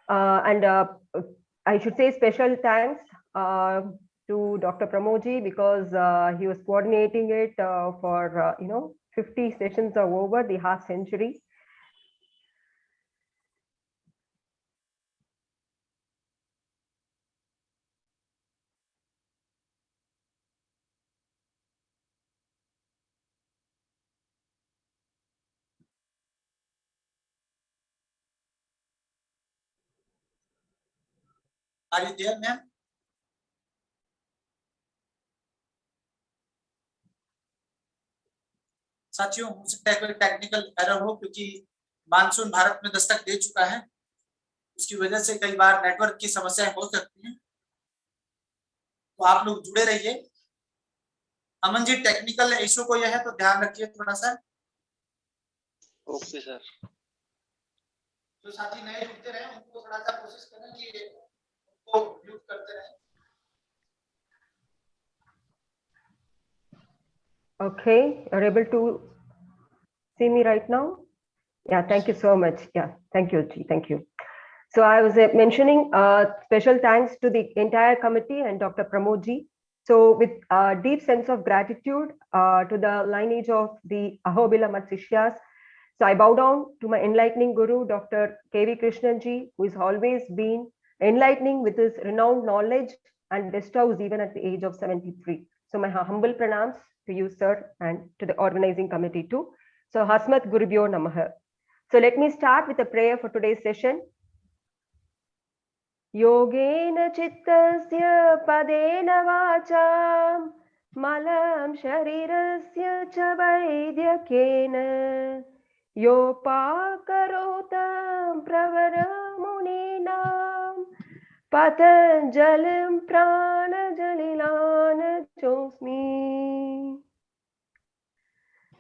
And I should say special thanks to Dr. Pramodji, because he was coordinating it for 50 sessions are over the half century. Are you there, ma'am? साथियों, हो सकता है कोई technical error हो, क्योंकि monsoon Bharat में दस्तक दे चुका है। उसकी वजह से कई बार नेटवर्क की समस्याएं हो सकती हैं, तो आप लोग जुड़े रहिए। अमन जी, टेक्निकल इशू को यह है तो ध्यान रखिए थोड़ा सा। Okay sir. जो साथी नए जुड़ते रहे उनको थोड़ा सा कोशिश करें कि उनको म्यूट करते रहें। Okay, are able to see me right now? Yeah, thank you so much. Yeah, thank you, Ji. Thank you. So I was mentioning special thanks to the entire committee and Dr. Pramodji. So with a deep sense of gratitude to the lineage of the Ahobila Matsishyas, so I bow down to my enlightening guru, Dr. K.V. Krishnanji, who has always been enlightening with his renowned knowledge and bestows even at the age of 73. So my humble pranams to you, sir, and to the organizing committee too. So Hasmat Gurubhyo Namaha. So let me start with a prayer for today's session. Yogena chittasya padena vacham malam sharirasya cha vaidyakena yopaakarotam pravaramuninam patanjalim pranajalilan chosmi.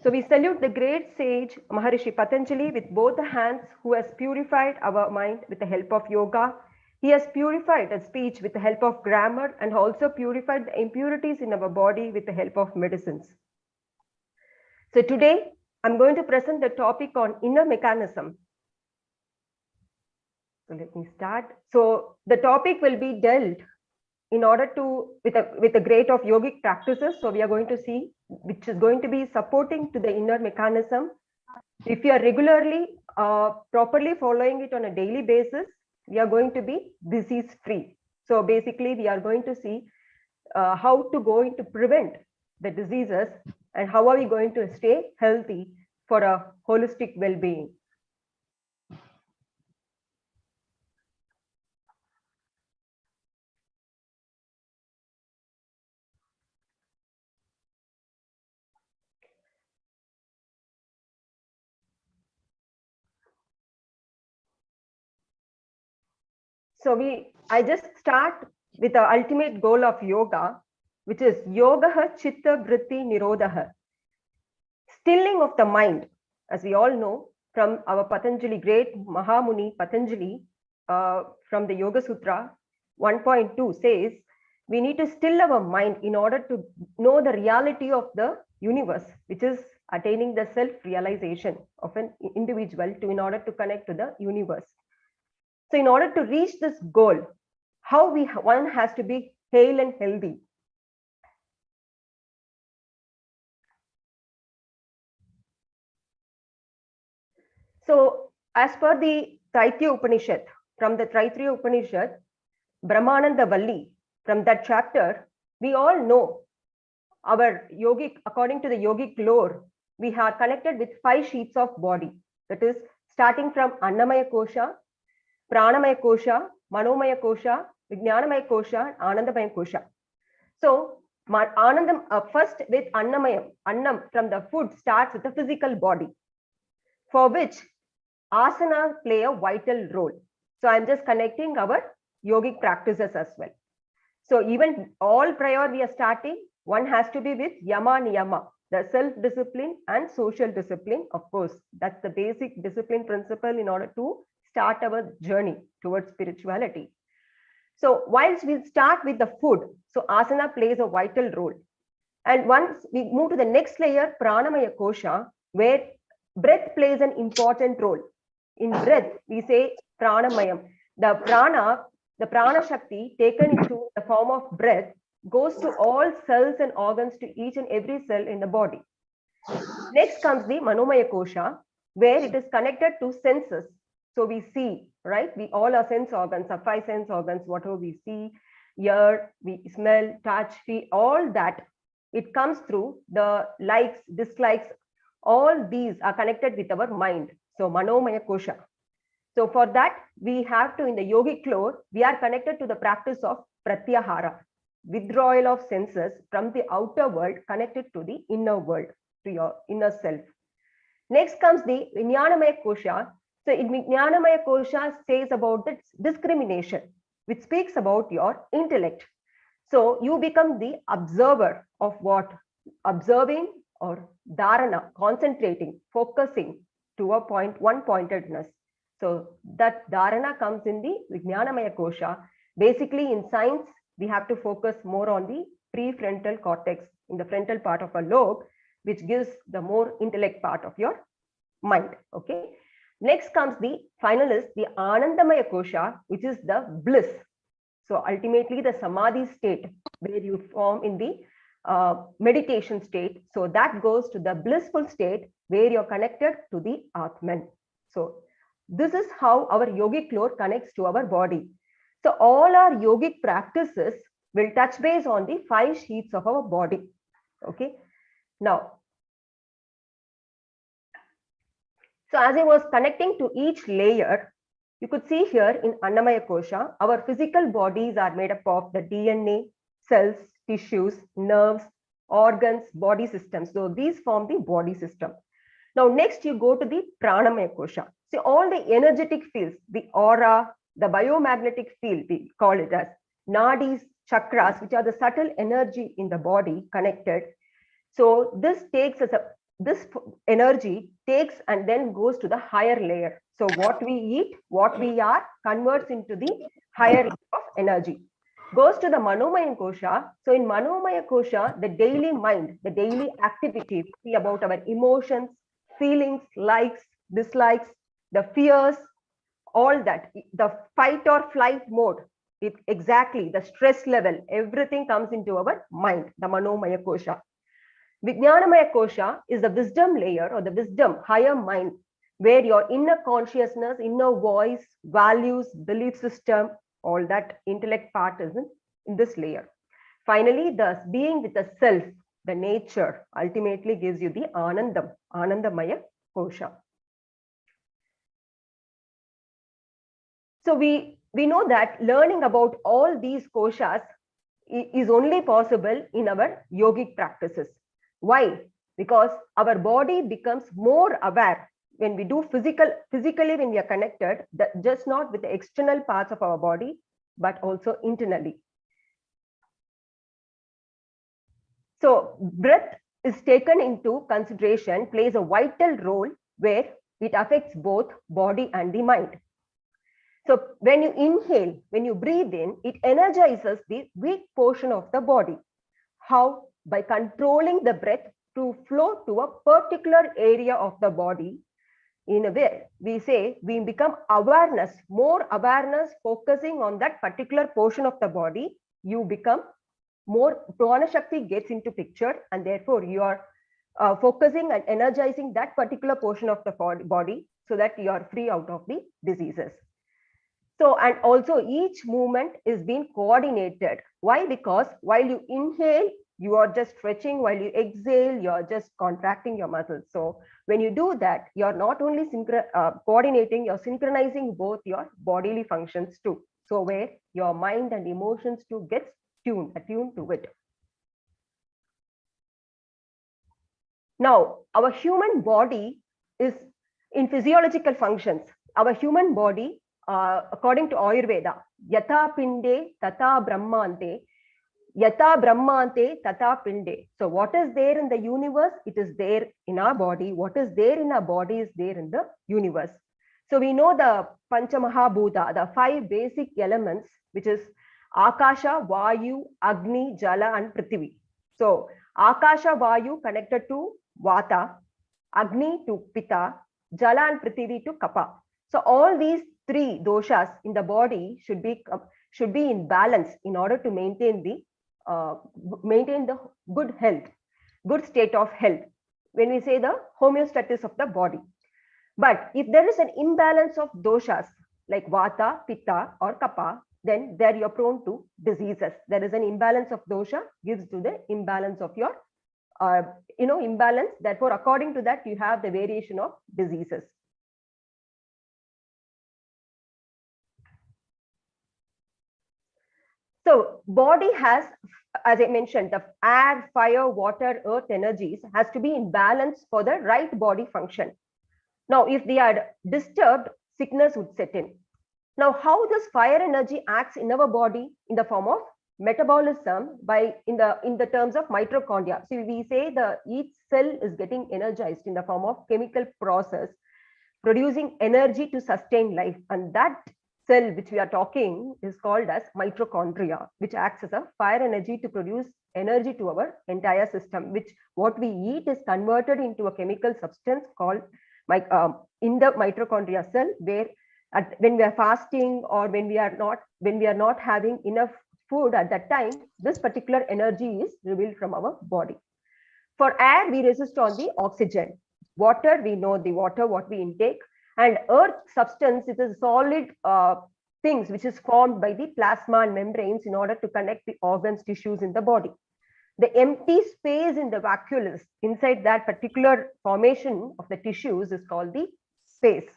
So we salute the great sage Maharishi Patanjali with both the hands, who has purified our mind with the help of yoga. He has purified our speech with the help of grammar and also purified the impurities in our body with the help of medicines. So today I'm going to present the topic on inner mechanism. So let me start. So the topic will be dealt in order to with a great of yogic practices. So we are going to see which is going to be supporting to the inner mechanism. If you are regularly properly following it on a daily basis, we are going to be disease free. So basically we are going to see how to prevent the diseases and how are we going to stay healthy for a holistic well-being. So I just start with the ultimate goal of yoga, which is yoga chitta vritti nirodha, stilling of the mind. As we all know from our Patanjali, great Mahamuni Patanjali, from the Yoga Sutra 1.2 says, we need to still our mind in order to know the reality of the universe, which is attaining the self-realization of an individual in order to connect to the universe. So in order to reach this goal, how one has to be hale and healthy. So as per the Taittiriya Upanishad, from the Taittiriya Upanishad, Brahmananda Valli, from that chapter, we all know our yogic, according to the yogic lore, we are connected with 5 sheets of body. That is starting from Annamaya Kosha, Pranamaya Kosha, Manomaya Kosha, Vijnanamaya Kosha, Anandamaya Kosha. So Anandam, first with Annamayam, Annam from the food starts with the physical body, for which asanas play a vital role. So I'm just connecting our yogic practices as well. So even all prior we are starting, one has to be with yama niyama, the self-discipline and social discipline. Of course, that's the basic discipline principle in order to start our journey towards spirituality. So whilst we start with the food, so asana plays a vital role. And once we move to the next layer, pranamaya kosha, where breath plays an important role. In breath, we say pranamayam. The prana Shakti taken into the form of breath goes to all cells and organs, to each and every cell in the body. Next comes the Manomaya Kosha, where it is connected to senses. So we see, right? We all our sense organs, our 5 sense organs, whatever we see, hear, we smell, touch, feel, all that. It comes through the likes, dislikes. All these are connected with our mind. So Manomaya Kosha. So for that, we have to, in the yogic lore, we are connected to the practice of pratyahara, withdrawal of senses from the outer world, connected to the inner world, to your inner self. Next comes the Vijnanamaya Kosha. So in Vijnanamaya Kosha says about the discrimination, which speaks about your intellect. So you become the observer of what? Observing or dharana, concentrating, focusing to a point, one-pointedness. So that dharana comes in the Vijnanamaya Kosha. Basically in science, we have to focus more on the prefrontal cortex, in the frontal part of a lobe, which gives the more intellect part of your mind. Okay. Next comes the final is the Anandamaya Kosha, which is the bliss. So ultimately the Samadhi state, where you form in the meditation state. So that goes to the blissful state where you're connected to the Atman. So this is how our yogic lore connects to our body. So all our yogic practices will touch base on the 5 sheaths of our body. Okay. Now, so as I was connecting to each layer, you could see here in Annamaya Kosha, our physical bodies are made up of the DNA, cells, tissues, nerves, organs, body systems. So these form the body system. Now next you go to the Pranamaya Kosha. See all the energetic fields, the aura, the biomagnetic field, we call it as nadis, chakras, which are the subtle energy in the body connected. So this takes as a this energy takes and then goes to the higher layer. So what we eat, what we are, converts into the higher layer of energy. Goes to the Manomaya Kosha. So in Manomaya Kosha, the daily mind, the daily activity, see about our emotions, feelings, likes, dislikes, the fears, all that, the fight or flight mode, exactly the stress level, everything comes into our mind, the Manomaya Kosha. Vijnanamaya Kosha is the wisdom layer or the wisdom higher mind, where your inner consciousness, inner voice, values, belief system, all that intellect part is in this layer. Finally, thus being with the self, the nature, ultimately gives you the Anandam, Anandamaya Kosha. So we know that learning about all these koshas is only possible in our yogic practices. Why? Because our body becomes more aware when we do physically when we are connected, just not with the external parts of our body, but also internally. So breath is taken into consideration, plays a vital role where it affects both body and the mind. So when you inhale, when you breathe in, it energizes the weak portion of the body. How? By controlling the breath to flow to a particular area of the body. In a way, we say we become awareness, more awareness, focusing on that particular portion of the body. You become more, Prana Shakti gets into picture, and therefore you are focusing and energizing that particular portion of the body so that you are free out of the diseases. So, and also each movement is being coordinated. Why? Because while you inhale, you are just stretching. While you exhale, you are just contracting your muscles. So when you do that, you're not only coordinating, you're synchronizing both your bodily functions too. So where your mind and emotions too gets attuned to it. Now, our human body is in physiological functions. Our human body, according to Ayurveda, yata pinde tata brahmante, yata brahmante tata pinde. So what is there in the universe, it is there in our body. What is there in our body is there in the universe. So we know the Panchamahabhuta, the 5 basic elements, which is Akasha, Vayu, Agni, Jala and Prithvi. So Akasha, Vayu connected to Vata, Agni to Pitta, Jala and Prithvi to Kapha. So all these three doshas in the body should be in balance in order to maintain the good health, good state of health, when we say the homeostasis of the body. But if there is an imbalance of doshas like vata, pitta or kapha, then there you're prone to diseases. There is an imbalance of dosha gives to the imbalance of your imbalance. Therefore, according to that, you have the variation of diseases. So body has, as I mentioned, the air, fire, water, earth energies has to be in balance for the right body function. Now, if they are disturbed, sickness would set in. Now, how this fire energy acts in our body in the form of metabolism in the terms of mitochondria. So we say each cell is getting energized in the form of chemical process, producing energy to sustain life, and that cell which we are talking is called as mitochondria, which acts as a fire energy to produce energy to our entire system, which what we eat is converted into a chemical substance called in the mitochondria cell, where when we are fasting or when we are not having enough food at that time, this particular energy is revealed from our body. For air, we resist on the oxygen. Water, we know the water what we intake. And earth substance, it is solid things which is formed by the plasma and membranes in order to connect the organs, tissues in the body. The empty space in the vacuolus inside that particular formation of the tissues is called the space.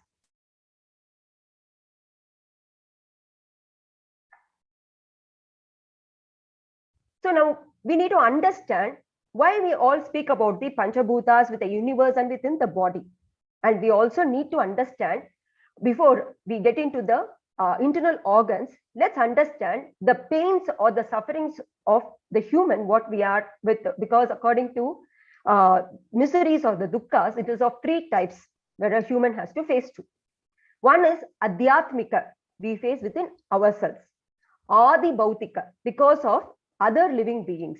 So now we need to understand why we all speak about the Panchabhutas with the universe and within the body. And we also need to understand, before we get into the internal organs, let's understand the pains or the sufferings of the human, what we are with, because according to miseries or the dukkha's, it is of three types that a human has to face to. One is adhyatmika, we face within ourselves. Adi bhautika, because of other living beings.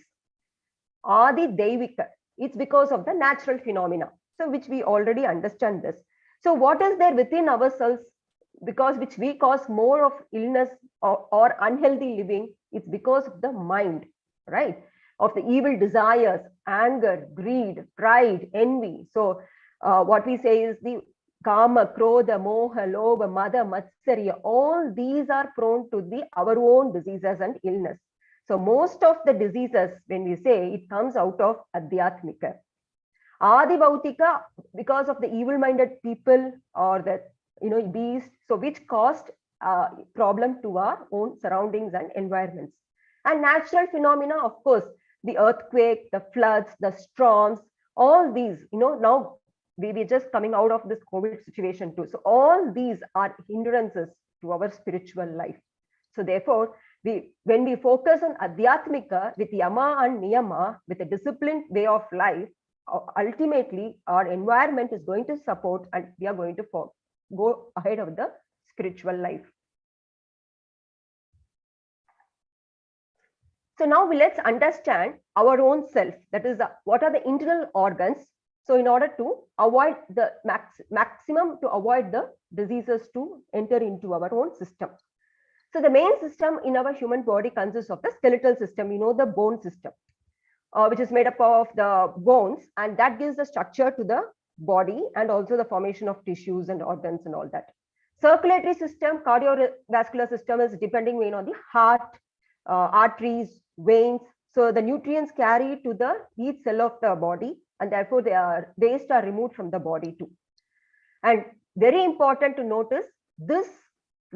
Adi deivika, it's because of the natural phenomena. So which we already understand this. So what is there within ourselves, because which we cause more of illness or unhealthy living? It's because of the mind, right? Of the evil desires, anger, greed, pride, envy. So what we say is the kama, krodha, moha, lobha, mada, matsarya, all these are prone to our own diseases and illness. So most of the diseases, when we say, it comes out of adhyatmika. Adi bhautika, because of the evil-minded people or the beasts, so which caused problem to our own surroundings and environments. And natural phenomena, of course, the earthquake, the floods, the storms, all these, now we're just coming out of this COVID situation too. So all these are hindrances to our spiritual life. So therefore, when we focus on adhyatmika with yama and niyama, with a disciplined way of life, ultimately our environment is going to support and we are going to go ahead of the spiritual life. So now let's understand our own self, that is what are the internal organs. So in order to avoid the maximum to avoid the diseases to enter into our own system. So the main system in our human body consists of the skeletal system, the bone system, which is made up of the bones, and that gives the structure to the body and also the formation of tissues and organs and all that. Circulatory system, cardiovascular system is depending on the heart, arteries, veins. So the nutrients carry to each cell of the body, and therefore waste are removed from the body too. And very important to notice, the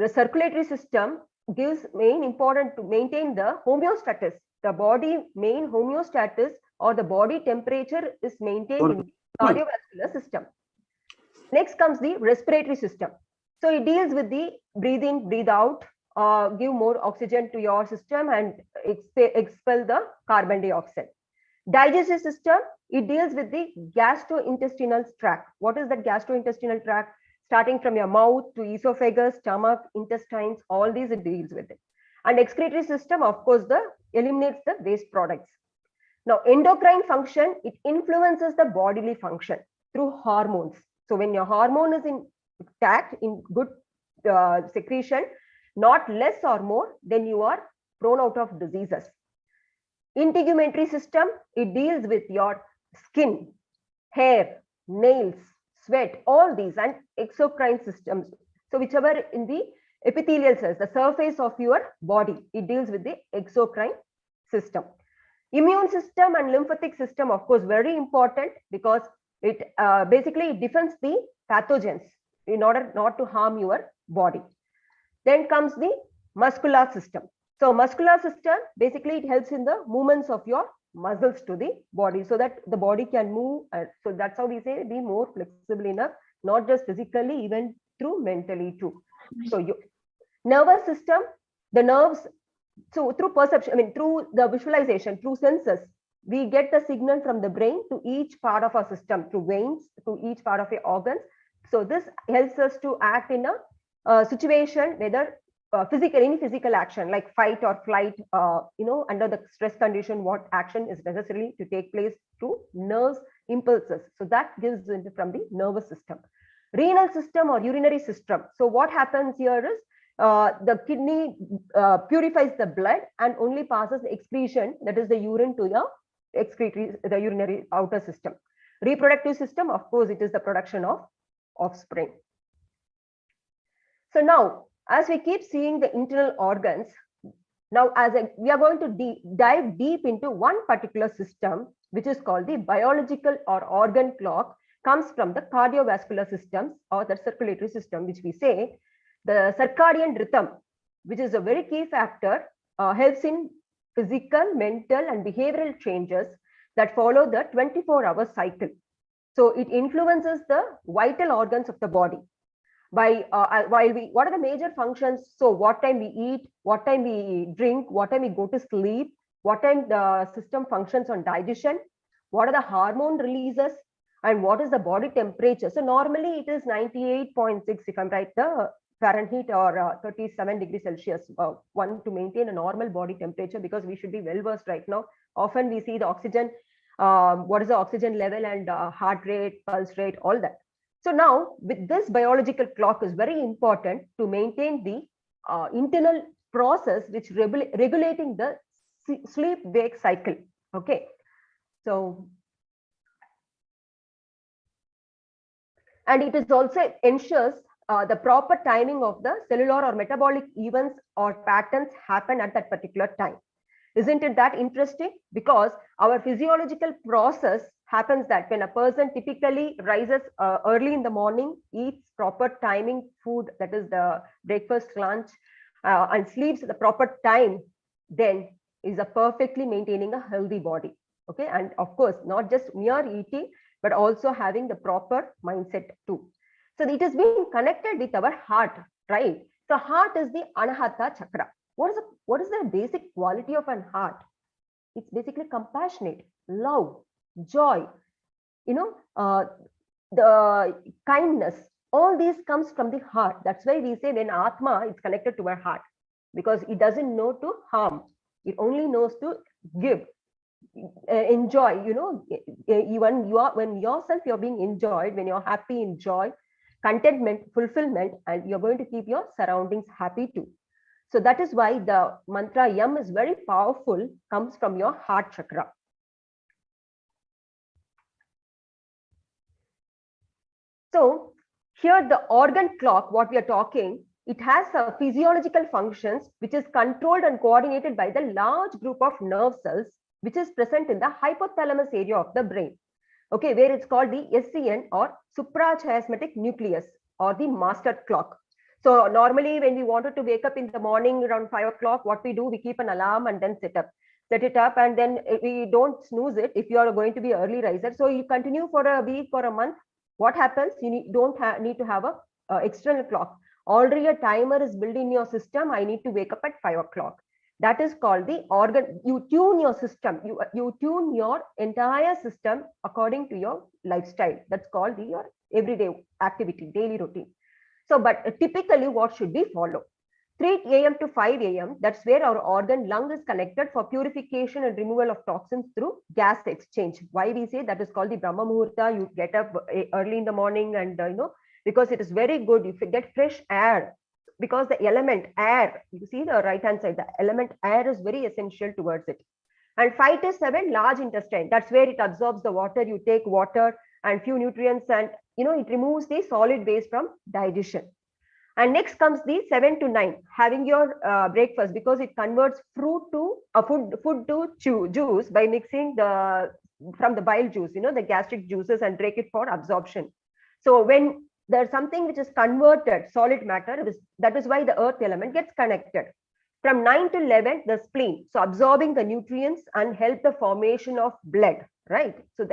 circulatory system gives main important to maintain the homeostasis. The body main homeostasis or the body temperature is maintained in the cardiovascular system. Next comes the respiratory system. So it deals with the breathe in, breathe out, give more oxygen to your system and expel the carbon dioxide. Digestive system, it deals with the gastrointestinal tract. What is that gastrointestinal tract? Starting from your mouth to esophagus, stomach, intestines, all these it deals with it. And excretory system, of course, eliminates the waste products. Now, endocrine function, it influences the bodily function through hormones. So when your hormone is intact, in good secretion, not less or more, then you are prone out of diseases. Integumentary system, it deals with your skin, hair, nails, sweat, all these, and exocrine systems. So whichever in the epithelial cells, the surface of your body, it deals with the exocrine system. Immune system and lymphatic system, of course, very important, because it basically defends the pathogens in order not to harm your body. Then comes the muscular system. So muscular system, basically it helps in the movements of your muscles to the body, so that the body can move. So that's how we say be more flexible enough, not just physically, even through mentally too. So you nervous system, the nerves, so through perception, I mean through the visualization, through senses, we get the signal from the brain to each part of our system, through veins to each part of your organs. So this helps us to act in a situation, whether any physical action like fight or flight, under the stress condition, what action is necessary to take place through nerves impulses. So that gives into from the nervous system. Renal system or urinary system. So what happens here is the kidney purifies the blood and only passes the excretion, that is the urine, to the urinary outer system. Reproductive system, of course, it is the production of offspring. So now, as we keep seeing the internal organs, now we are going to dive deep into one particular system, which is called the biological or organ clock, comes from the cardiovascular systems or the circulatory system, which we say the circadian rhythm, which is a very key factor, helps in physical, mental, and behavioral changes that follow the 24-hour cycle. So it influences the vital organs of the body. What are the major functions? So what time we eat, what time we drink, what time we go to sleep, what time the system functions on digestion, what are the hormone releases, and what is the body temperature. So normally it is 98.6, if I'm right, the Fahrenheit, or 37 degrees Celsius, one to maintain a normal body temperature, because we should be well versed right now. Often we see the oxygen, what is the oxygen level, and heart rate, pulse rate, all that. So now with this biological clock is very important to maintain the internal process which regulating the sleep wake cycle. Okay, so and it is also ensures the proper timing of the cellular or metabolic events or patterns happen at that particular time. Isn't it that interesting? Because our physiological process happens that when a person typically rises early in the morning, eats proper timing food, that is the breakfast, lunch, and sleeps at the proper time, then is a perfectly maintaining a healthy body. Okay, and of course, not just mere eating, but also having the proper mindset too. So it is being connected with our heart, right? So heart is the Anahata chakra. What is the basic quality of an heart? It's basically compassionate, love, joy, the kindness. All these comes from the heart. That's why we say when Atma is connected to our heart, because it doesn't know to harm. It only knows to give, enjoy. Even when yourself you're being enjoyed, when you're happy, enjoy, contentment, fulfillment, and you're going to keep your surroundings happy too. So that is why the mantra Yam is very powerful, comes from your heart chakra. So here the organ clock, what we are talking, it has physiological functions which is controlled and coordinated by the large group of nerve cells which is present in the hypothalamus area of the brain. Okay, where it's called the SCN or suprachiasmatic nucleus or the master clock. So normally when we wanted to wake up in the morning around 5 o'clock, what we do, we keep an alarm and then set it up, and then we don't snooze it if you are going to be early riser. So you continue for a week or a month. What happens? You don't need to have a external clock. Already a timer is built in your system. I need to wake up at 5 o'clock. That is called the organ. You tune your system. You tune your entire system according to your lifestyle. That's called your everyday activity, daily routine. So, but typically what should we follow? 3 a.m. to 5 a.m. That's where our organ lung is connected for purification and removal of toxins through gas exchange. Why we say that is called the Brahma Muhurta. You get up early in the morning, and because it is very good. If you get fresh air, because the element air, you see the right hand side, the element air is very essential towards it. And 5 to 7, large intestine. That's where it absorbs the water. You take water and few nutrients, and it removes the solid waste from digestion. And next comes the 7 to 9, having your breakfast, because it converts fruit to food to juice by mixing from the bile juice, the gastric juices, and break it for absorption. So when there's something which is converted solid matter, that is why the earth element gets connected. From 9 to 11, the spleen, so absorbing the nutrients and help the formation of blood, right? So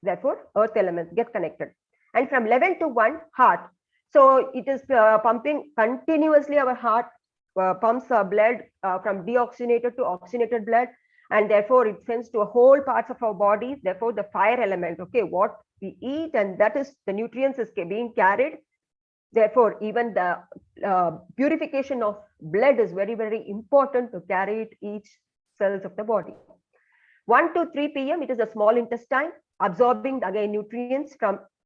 therefore earth elements get connected. And from 11 to 1, heart. So it is pumping continuously. Our heart pumps blood from deoxygenated to oxygenated blood, and therefore it sends to a whole parts of our body. Therefore the fire element, okay, what we eat, and that is the nutrients is being carried. Therefore even the purification of blood is very, very important to carry it each cells of the body. 1 to 3 p.m. it is a small intestine absorbing again nutrients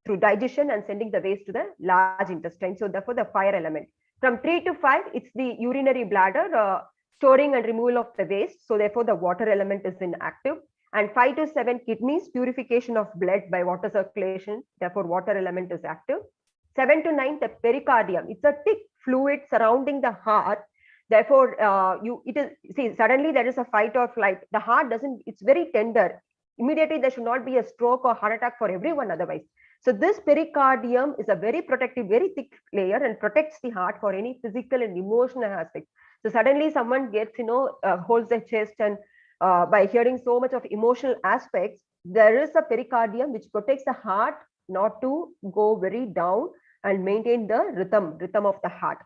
through digestion and sending the waste to the large intestine. So therefore the fire element. From 3 to 5, it's the urinary bladder, storing and removal of the waste. So therefore the water element is inactive. And 5 to 7, kidneys, purification of blood by water circulation. Therefore water element is active. 7 to 9, the pericardium. It's a thick fluid surrounding the heart. Therefore, suddenly there is a fight or flight. The heart it's very tender. Immediately there should not be a stroke or heart attack for everyone otherwise. So this pericardium is a very protective, very thick layer and protects the heart for any physical and emotional aspects. So suddenly someone gets, holds their chest, and by hearing so much of emotional aspects, there is a pericardium which protects the heart not to go very down and maintain the rhythm of the heart.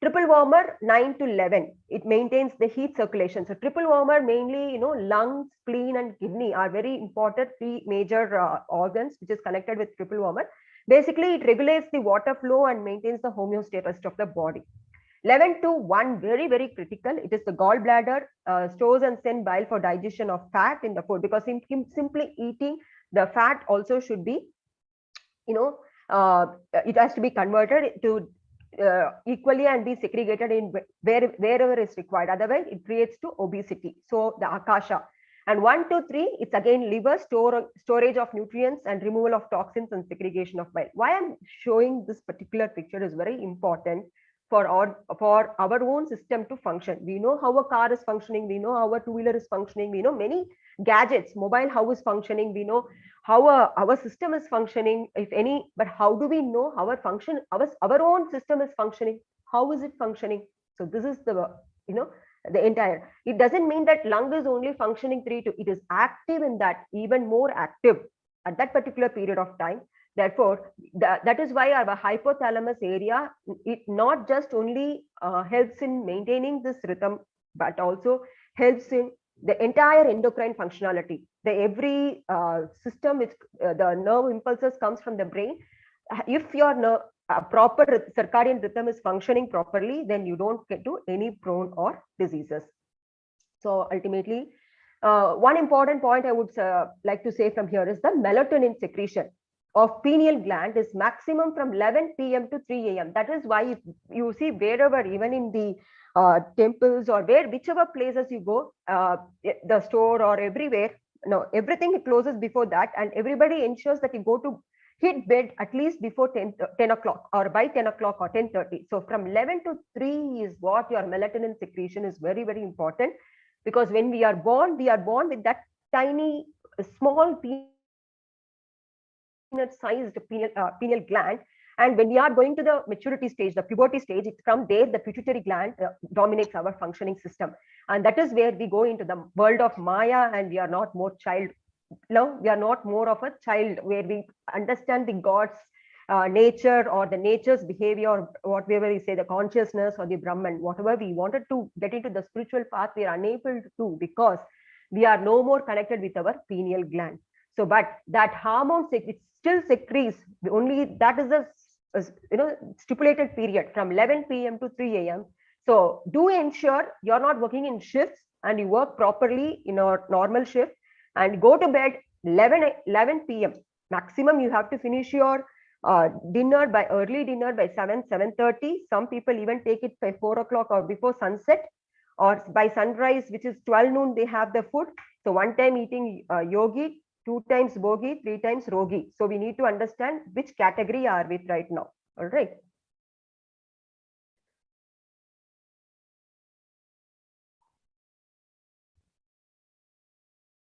Triple warmer 9 to 11, it maintains the heat circulation. So triple warmer mainly, lungs, spleen and kidney are very important 3 major organs which is connected with triple warmer. Basically it regulates the water flow and maintains the homeostasis of the body. 11 to 1, very, very critical. It is the gallbladder, stores and send bile for digestion of fat in the food, because simply eating the fat also should be, it has to be converted to equally and be segregated in wherever is required. Otherwise, it creates to obesity. So the akasha. And 1 to 3, it's again liver, storage of nutrients and removal of toxins and segregation of bile. Why I'm showing this particular picture is very important for our own system to function. We know how a car is functioning. We know how a two-wheeler is functioning. We know many gadgets, mobile, how is functioning. We know how our system is functioning, if any, but how do we know our own system is functioning? How is it functioning? So this is the entire. It doesn't mean that lung is only functioning 3 to, it is active in that, even more active at that particular period of time. Therefore, that is why our hypothalamus area, it not just only helps in maintaining this rhythm, but also helps in the entire endocrine functionality. Every system, the nerve impulses comes from the brain. If your proper circadian rhythm is functioning properly, then you don't get to any prone or diseases. So ultimately, one important point I would like to say from here is the melatonin secretion of pineal gland is maximum from 11 p.m. to 3 a.m. That is why you see wherever, even in the temples or whichever places you go, the store or everywhere, everything it closes before that, and everybody ensures that you go to hit bed at least before 10 o'clock or by 10 o'clock or 10:30. So from 11 to 3 is what your melatonin secretion is very, very important, because when we are born with that tiny, small peanut-sized pineal gland. And when we are going to the maturity stage, the puberty stage, it's from there the pituitary gland dominates our functioning system. And that is where we go into the world of Maya, and we are not more child. No, we are not more of a child, where we understand the God's nature or the nature's behavior, or whatever we say, the consciousness or the Brahman, whatever we wanted to get into the spiritual path, we are unable to, because we are no more connected with our pineal gland. So, but that hormone, it still secretes, only that is a stipulated period from 11 p.m. to 3 a.m. So do ensure you're not working in shifts and you work properly in a normal shift, and go to bed 11 p.m. maximum. You have to finish your dinner by early dinner by 7:30. Some people even take it by 4 o'clock or before sunset, or by sunrise, which is 12 noon, they have the food. So one time eating yogi, 2 times bogi, 3 times rogi. So we need to understand which category are we right now. All right.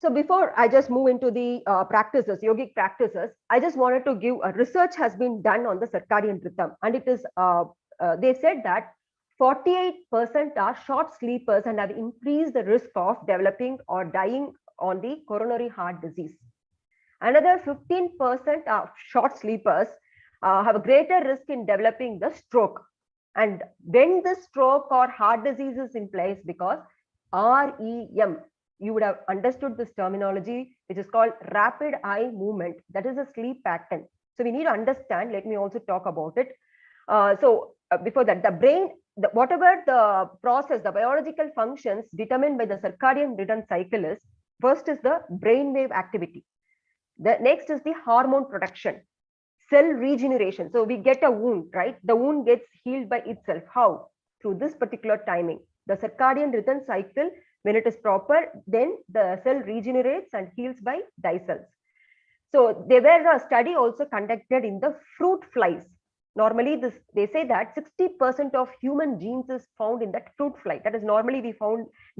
So before I just move into the practices, yogic practices, I just wanted to give a research has been done on the circadian rhythm, and it is they said that 48% are short sleepers and have increased the risk of developing or dying on the coronary heart disease. Another 15% of short sleepers have a greater risk in developing the stroke. And when the stroke or heart disease is in place, because REM, you would have understood this terminology, which is called rapid eye movement. That is a sleep pattern. So we need to understand. Let me also talk about it. Before that, the brain, whatever the process, the biological functions determined by the circadian rhythm cycle is, first is the brainwave activity. The next is the hormone production, cell regeneration. So we get a wound, right? The wound gets healed by itself. How? Through this particular timing. The circadian rhythm cycle, when it is proper, then the cell regenerates and heals by die cells. So there were a study also conducted in the fruit flies. Normally, they say that 60% of human genes is found in that fruit fly. That is normally we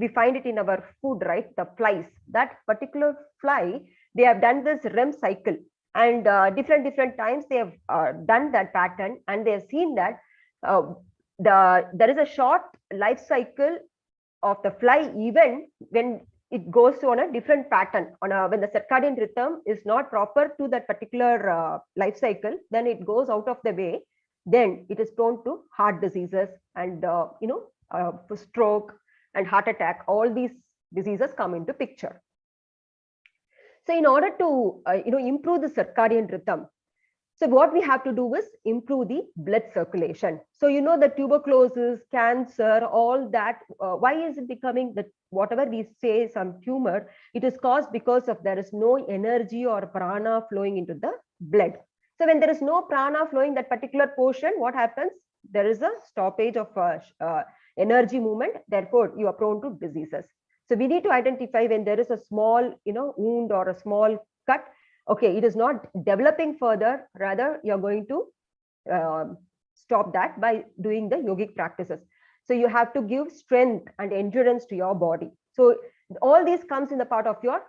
find it in our food, right? The flies. That particular fly, they have done this REM cycle, and different times they have done that pattern, and they have seen that there is a short life cycle of the fly, even when it goes on a different pattern. When the circadian rhythm is not proper to that particular life cycle, then it goes out of the way. Then it is prone to heart diseases and stroke and heart attack. All these diseases come into picture. So in order to improve the circadian rhythm, so what we have to do is improve the blood circulation. So the tuberculosis, cancer, all that. Why is it becoming that? Whatever we say, some tumor, it is caused because of there is no energy or prana flowing into the blood. So when there is no prana flowing that particular portion, what happens? There is a stoppage of energy movement. Therefore, you are prone to diseases. So we need to identify when there is a small, wound or a small cut. Okay, it is not developing further. Rather, you're going to stop that by doing the yogic practices. So you have to give strength and endurance to your body. So all these comes in the part of your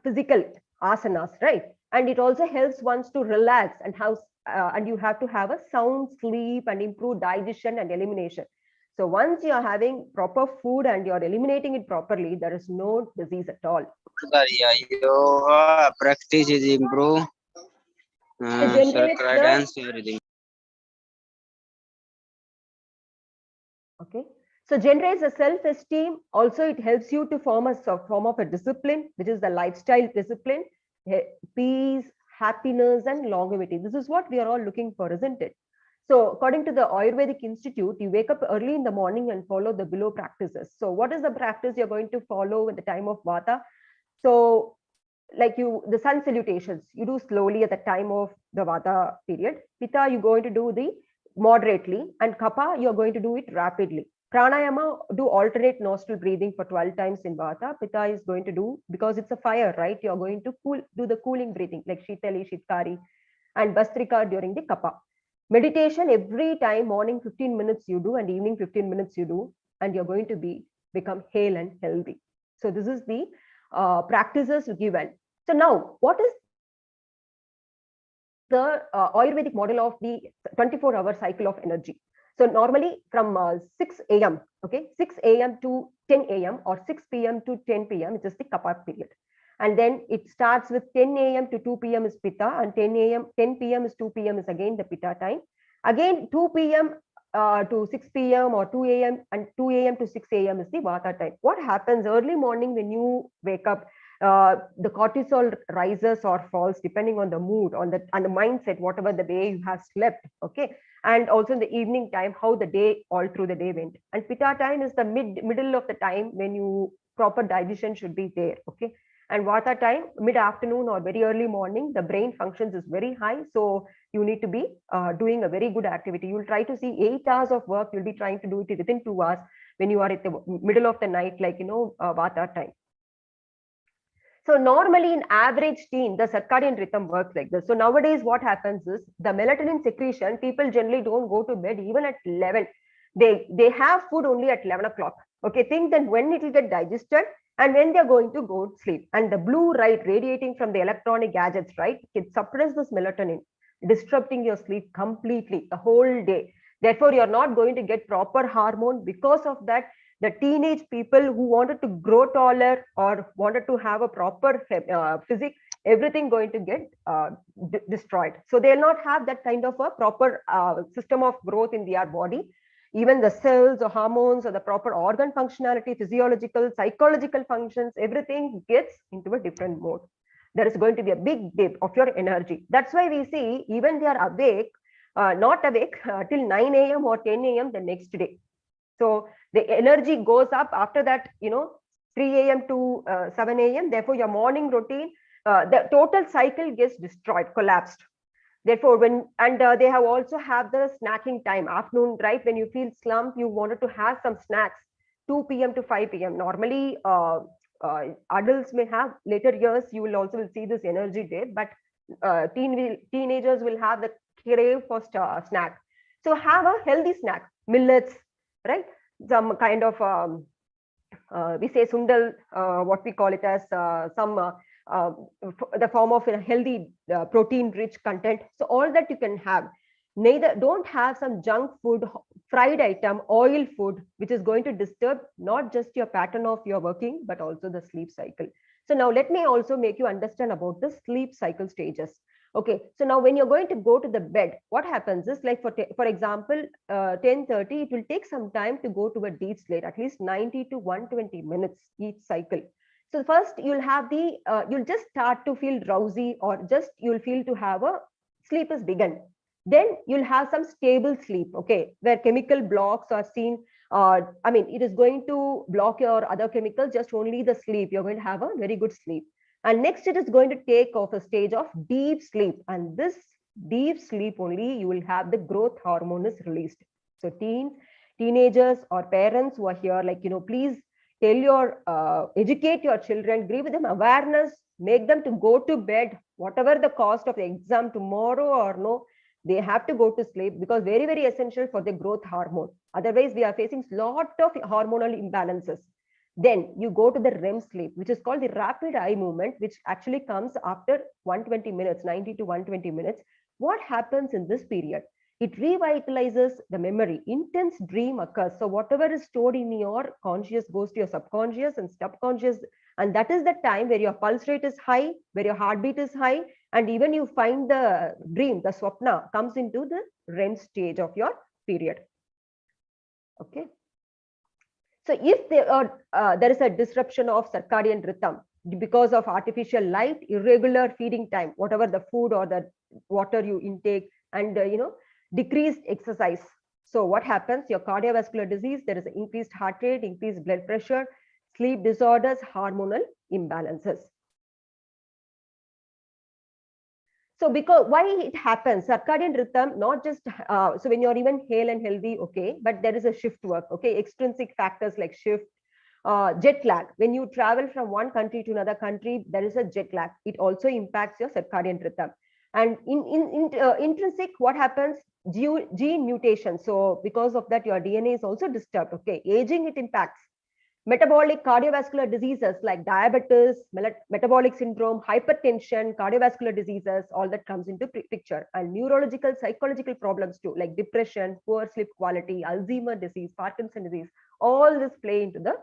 physical asanas, right? And it also helps ones to relax and you have to have a sound sleep and improve digestion and elimination. So once you are having proper food and you're eliminating it properly, there is no disease at all. Yoga practice is improve. Dance, everything. Okay. So generates a self-esteem. Also, it helps you to form a form of a discipline, which is the lifestyle discipline, peace, happiness, and longevity. This is what we are all looking for, isn't it? So according to the Ayurvedic Institute, you wake up early in the morning and follow the below practices. So what is the practice you're going to follow at the time of Vata? So like the sun salutations, you do slowly at the time of the Vata period. Pitta, you're going to do the moderately, and Kapha, you're going to do it rapidly. Pranayama, do alternate nostril breathing for 12 times in Vata. Pitta is going to do, because it's a fire, right? You're going to do the cooling breathing like Shitali, Shitkari, and Bastrika during the Kapha. Meditation every time, morning 15 minutes you do and evening 15 minutes you do, and you're going to become hale and healthy. So this is the practices given. So now, what is the Ayurvedic model of the 24-hour cycle of energy? So normally from 6 a.m., okay, 6 a.m. to 10 a.m. or 6 p.m. to 10 p.m., which is the Kapha period. And then it starts with 10 a.m. to 2 p.m. is Pitta, and 10 p.m. is 2 p.m. is again the Pitta time. Again, 2 p.m. To 6 p.m. or 2 a.m. and 2 a.m. to 6 a.m. is the Vata time. What happens early morning when you wake up? The cortisol rises or falls depending on the mood, on the mindset, whatever the day you have slept. Okay, and also in the evening time, how the day all through the day went. And Pitta time is the middle of the time when you proper digestion should be there. Okay. And Vata time, mid-afternoon or very early morning, the brain functions is very high. So you need to be doing a very good activity. You'll try to see 8 hours of work. You'll be trying to do it within 2 hours when you are at the middle of the night, like, Vata time. So normally in average teen, the circadian rhythm works like this. So nowadays what happens is the melatonin secretion, people generally don't go to bed even at 11. They have food only at 11 o'clock. Okay, think then when it will get digested and when they're going to go to sleep. And the blue light radiating from the electronic gadgets, right, it suppresses this melatonin, disrupting your sleep completely the whole day. Therefore, you're not going to get proper hormone. Because of that, the teenage people who wanted to grow taller or wanted to have a proper physique, everything going to get destroyed. So they'll not have that kind of a proper system of growth in their body. Even the cells or hormones or the proper organ functionality, physiological, psychological functions, everything gets into a different mode. There is going to be a big dip of your energy. That's why we see even they are awake, not awake till 9 a.m. or 10 a.m. the next day. So the energy goes up after that, 3 a.m. to 7 a.m. Therefore, your morning routine, the total cycle gets destroyed, collapsed. Therefore, they have also have the snacking time, afternoon, right? When you feel slumped, you wanted to have some snacks, 2 p.m. to 5 p.m. Normally, adults may have later years, you will also see this energy there, but teenagers will have the crave for snack. So have a healthy snack, millets, right? Some kind of, we say sundal, what we call it as the form of a healthy protein rich content. So all that you can have. Neither don't have some junk food, fried item, oil food, which is going to disturb not just your pattern of your working, but also the sleep cycle. So now let me also make you understand about the sleep cycle stages. Okay, so now when you're going to go to the bed, what happens is, like for example, 10:30, it will take some time to go to a deep sleep, at least 90 to 120 minutes each cycle. So first you'll have you'll just start to feel drowsy, or just you'll feel to have a sleep is begun. Then you'll have some stable sleep, okay, where chemical blocks are seen. It is going to block your other chemicals, just only the sleep. You're going to have a very good sleep. And next, it is going to take off a stage of deep sleep. And this deep sleep only, you will have the growth hormone is released. So teenagers or parents who are here, like, please tell educate your children, give them awareness, make them to go to bed, whatever the cost of the exam tomorrow or no, they have to go to sleep, because very, very essential for the growth hormone. Otherwise, we are facing lot of hormonal imbalances. Then you go to the REM sleep, which is called the rapid eye movement, which actually comes after 120 minutes, 90 to 120 minutes. What happens in this period? It revitalizes the memory. Intense dream occurs. So whatever is stored in your conscious goes to your subconscious and subconscious. And that is the time where your pulse rate is high, where your heartbeat is high. And even you find the dream, the swapna comes into the REM stage of your period. Okay. So if there is a disruption of circadian rhythm because of artificial light, irregular feeding time, whatever the food or the water you intake, and decreased exercise. So what happens? Your cardiovascular disease, there is an increased heart rate, increased blood pressure, sleep disorders, hormonal imbalances. So because why it happens, circadian rhythm, not just, so when you're even hale and healthy, okay, but there is a shift work, okay, extrinsic factors like shift, jet lag. When you travel from one country to another country, there is a jet lag. It also impacts your circadian rhythm. And intrinsic, what happens? Gene mutation. So because of that, your DNA is also disturbed, okay. Aging, it impacts. Metabolic cardiovascular diseases like diabetes, metabolic syndrome, hypertension, cardiovascular diseases, all that comes into picture. And neurological, psychological problems too, like depression, poor sleep quality, Alzheimer's disease, Parkinson's disease, all this play into the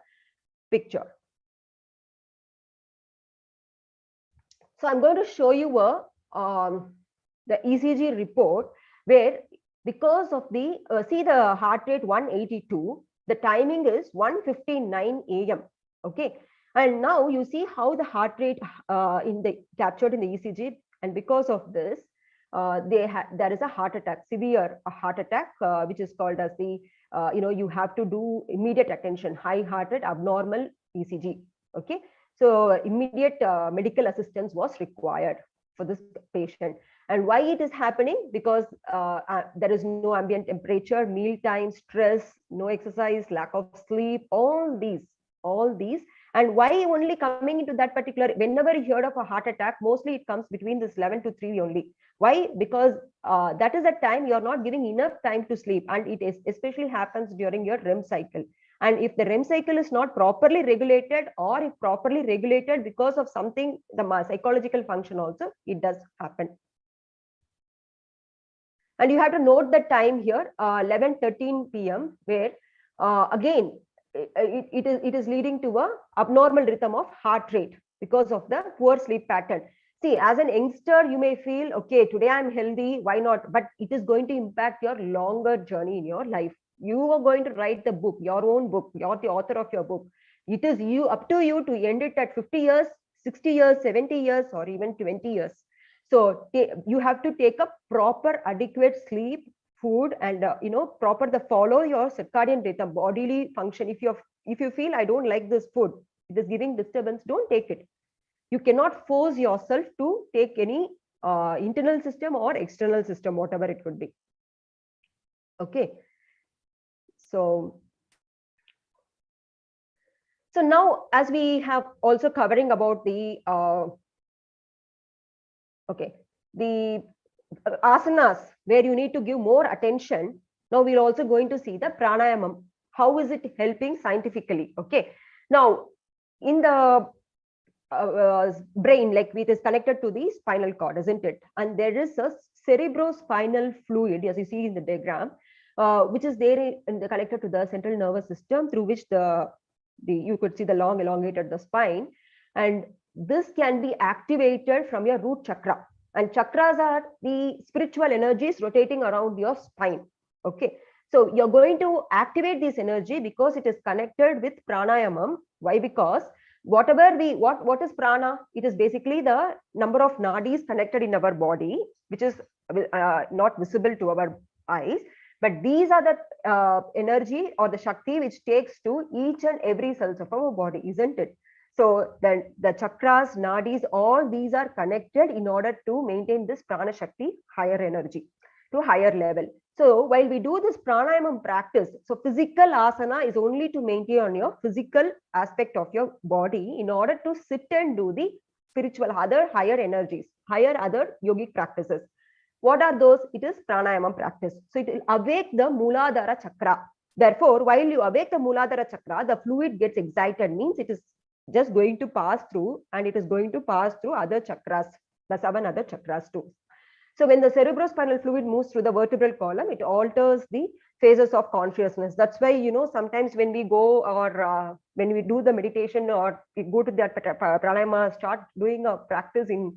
picture. So I'm going to show you the ECG report where, because of the, see the heart rate 182, the timing is 1:59 a.m. Okay, and now you see how the heart rate captured in the ECG, and because of this, there is a heart attack, severe heart attack, which is called as the you have to do immediate attention, high heart rate, abnormal ECG. Okay, So immediate medical assistance was required for this patient. And why it is happening? Because there is no ambient temperature, meal time, stress, no exercise, lack of sleep, all these. And why only coming into that particular, whenever you heard of a heart attack, mostly it comes between this 11 to 3 only. Why? Because that is the time you're not giving enough time to sleep, and it is especially happens during your REM cycle. And if the REM cycle is not properly regulated, or if properly regulated because of something, the psychological function also, it does happen. And you have to note the time here, 11:13 p.m., where again, it is leading to a abnormal rhythm of heart rate because of the poor sleep pattern. See, as an youngster, you may feel, okay, today I'm healthy, why not? But it is going to impact your longer journey in your life. You are going to write the book, your own book. You're the author of your book. It is you, up to you to end it at 50 years, 60 years, 70 years, or even 20 years. So you have to take a proper adequate sleep, food, and proper the follow your circadian rhythm, bodily function. If you feel I don't like this food, it is giving disturbance, don't take it. You cannot force yourself to take any internal system or external system, whatever it could be. Okay. So now, as we have also covering about the the asanas where you need to give more attention. Now we're also going to see the pranayamam. How is it helping scientifically? Okay. Now in the brain, like it is connected to the spinal cord, isn't it? And there is a cerebrospinal fluid, as you see in the diagram, which is there connected to the central nervous system, through which you could see the long elongated the spine, and this can be activated from your root chakra. And chakras are the spiritual energies rotating around your spine. Okay, so you're going to activate this energy because it is connected with pranayamam. Why? Because what is prana? It is basically the number of nadis connected in our body, which is not visible to our eyes. But these are the energy or the shakti which takes to each and every cells of our body, isn't it? So then the chakras, nadis, all these are connected in order to maintain this prana shakti, higher energy, to higher level. So while we do this pranayamam practice, so physical asana is only to maintain on your physical aspect of your body in order to sit and do the spiritual, other higher energies, higher other yogic practices. What are those? It is pranayamam practice. So it will awake the Mooladhara chakra. Therefore, while you awake the Mooladhara chakra, the fluid gets excited, means it is just going to pass through, and it is going to pass through other chakras, the 7 other chakras too. So when the cerebrospinal fluid moves through the vertebral column, it alters the phases of consciousness. That's why, sometimes when we go or when we do the meditation or we go to that pranayama, start doing a practice in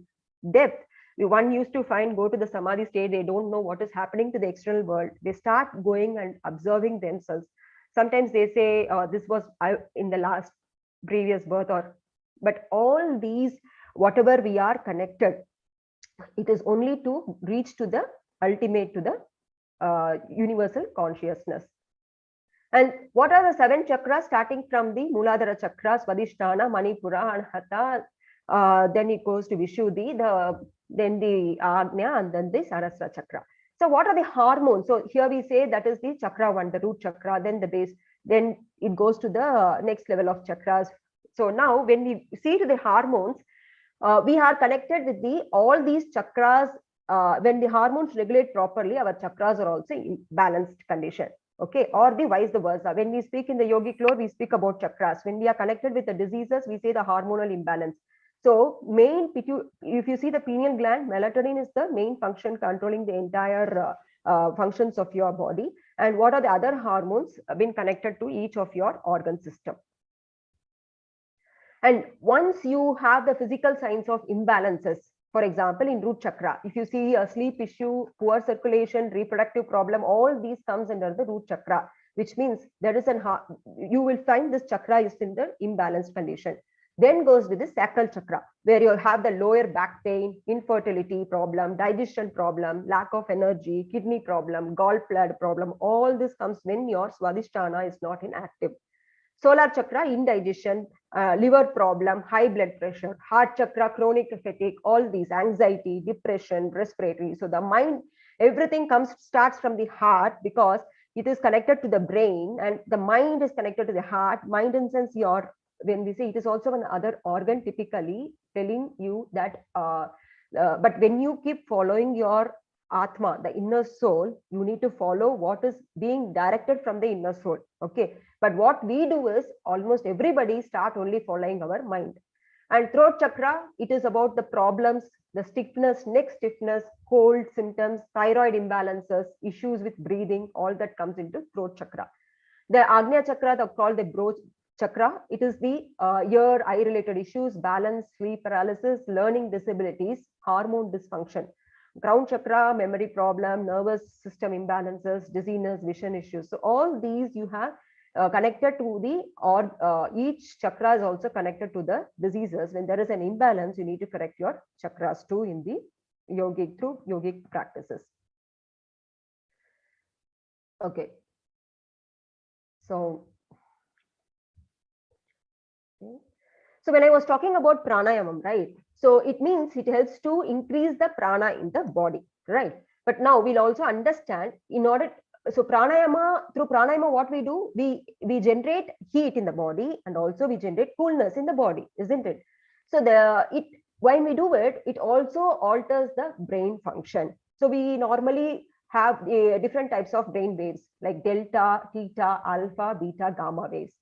depth, one used to go to the samadhi state, they don't know what is happening to the external world. They start going and observing themselves. Sometimes they say, this was in the last previous birth, but all these, whatever we are connected, it is only to reach to the ultimate, to the universal consciousness. And what are the 7 chakras? Starting from the Mooladhara chakra, Swadhisthana, Manipura, and Hatha, then it goes to Vishuddhi, then the Agnya, and then the Sarasra chakra. So what are the hormones? So here we say that is the chakra 1, the root chakra, then the base, then it goes to the next level of chakras. So now when we see to the hormones, we are connected with all these chakras. When the hormones regulate properly, our chakras are also in balanced condition. Okay, or the vice versa. When we speak in the yogic lore, we speak about chakras. When we are connected with the diseases, we say the hormonal imbalance. So if you see the pineal gland, melatonin is the main function controlling the entire functions of your body. And what are the other hormones been connected to each of your organ system? And once you have the physical signs of imbalances, for example, in root chakra, if you see a sleep issue, poor circulation, reproductive problem, all these comes under the root chakra, which means there is you will find this chakra is in the imbalanced condition. Then goes with the sacral chakra, where you have the lower back pain, infertility problem, digestion problem, lack of energy, kidney problem, gallbladder problem. All this comes when your Swadhisthana is not inactive. Solar chakra, indigestion, liver problem, high blood pressure, heart chakra, chronic fatigue, all these, anxiety, depression, respiratory. So the mind, everything starts from the heart, because it is connected to the brain, and the mind is connected to the heart. Mind, in sense, when we say, it is also another organ, typically telling you that, but when you keep following your Atma, the inner soul, you need to follow what is being directed from the inner soul. Okay. But what we do is, almost everybody start only following our mind. And throat chakra, it is about the problems, the stiffness, neck stiffness, cold symptoms, thyroid imbalances, issues with breathing, all that comes into throat chakra. The Agnya chakra, they called the Broach chakra. It is the ear, eye related issues, balance, sleep paralysis, learning disabilities, hormone dysfunction. Crown chakra, memory problem, nervous system imbalances, dizziness, vision issues. So all these you have connected to the, or each chakra is also connected to the diseases. When there is an imbalance, you need to correct your chakras too in the yogic, through yogic practices. Okay. So when I was talking about pranayamam, right? So it means it helps to increase the prana in the body, right? But now we'll also understand, in order, so pranayama, through pranayama, what we do, we generate heat in the body, and also we generate coolness in the body, isn't it? So when we do it, it also alters the brain function. So we normally have different types of brain waves, like delta, theta, alpha, beta, gamma waves.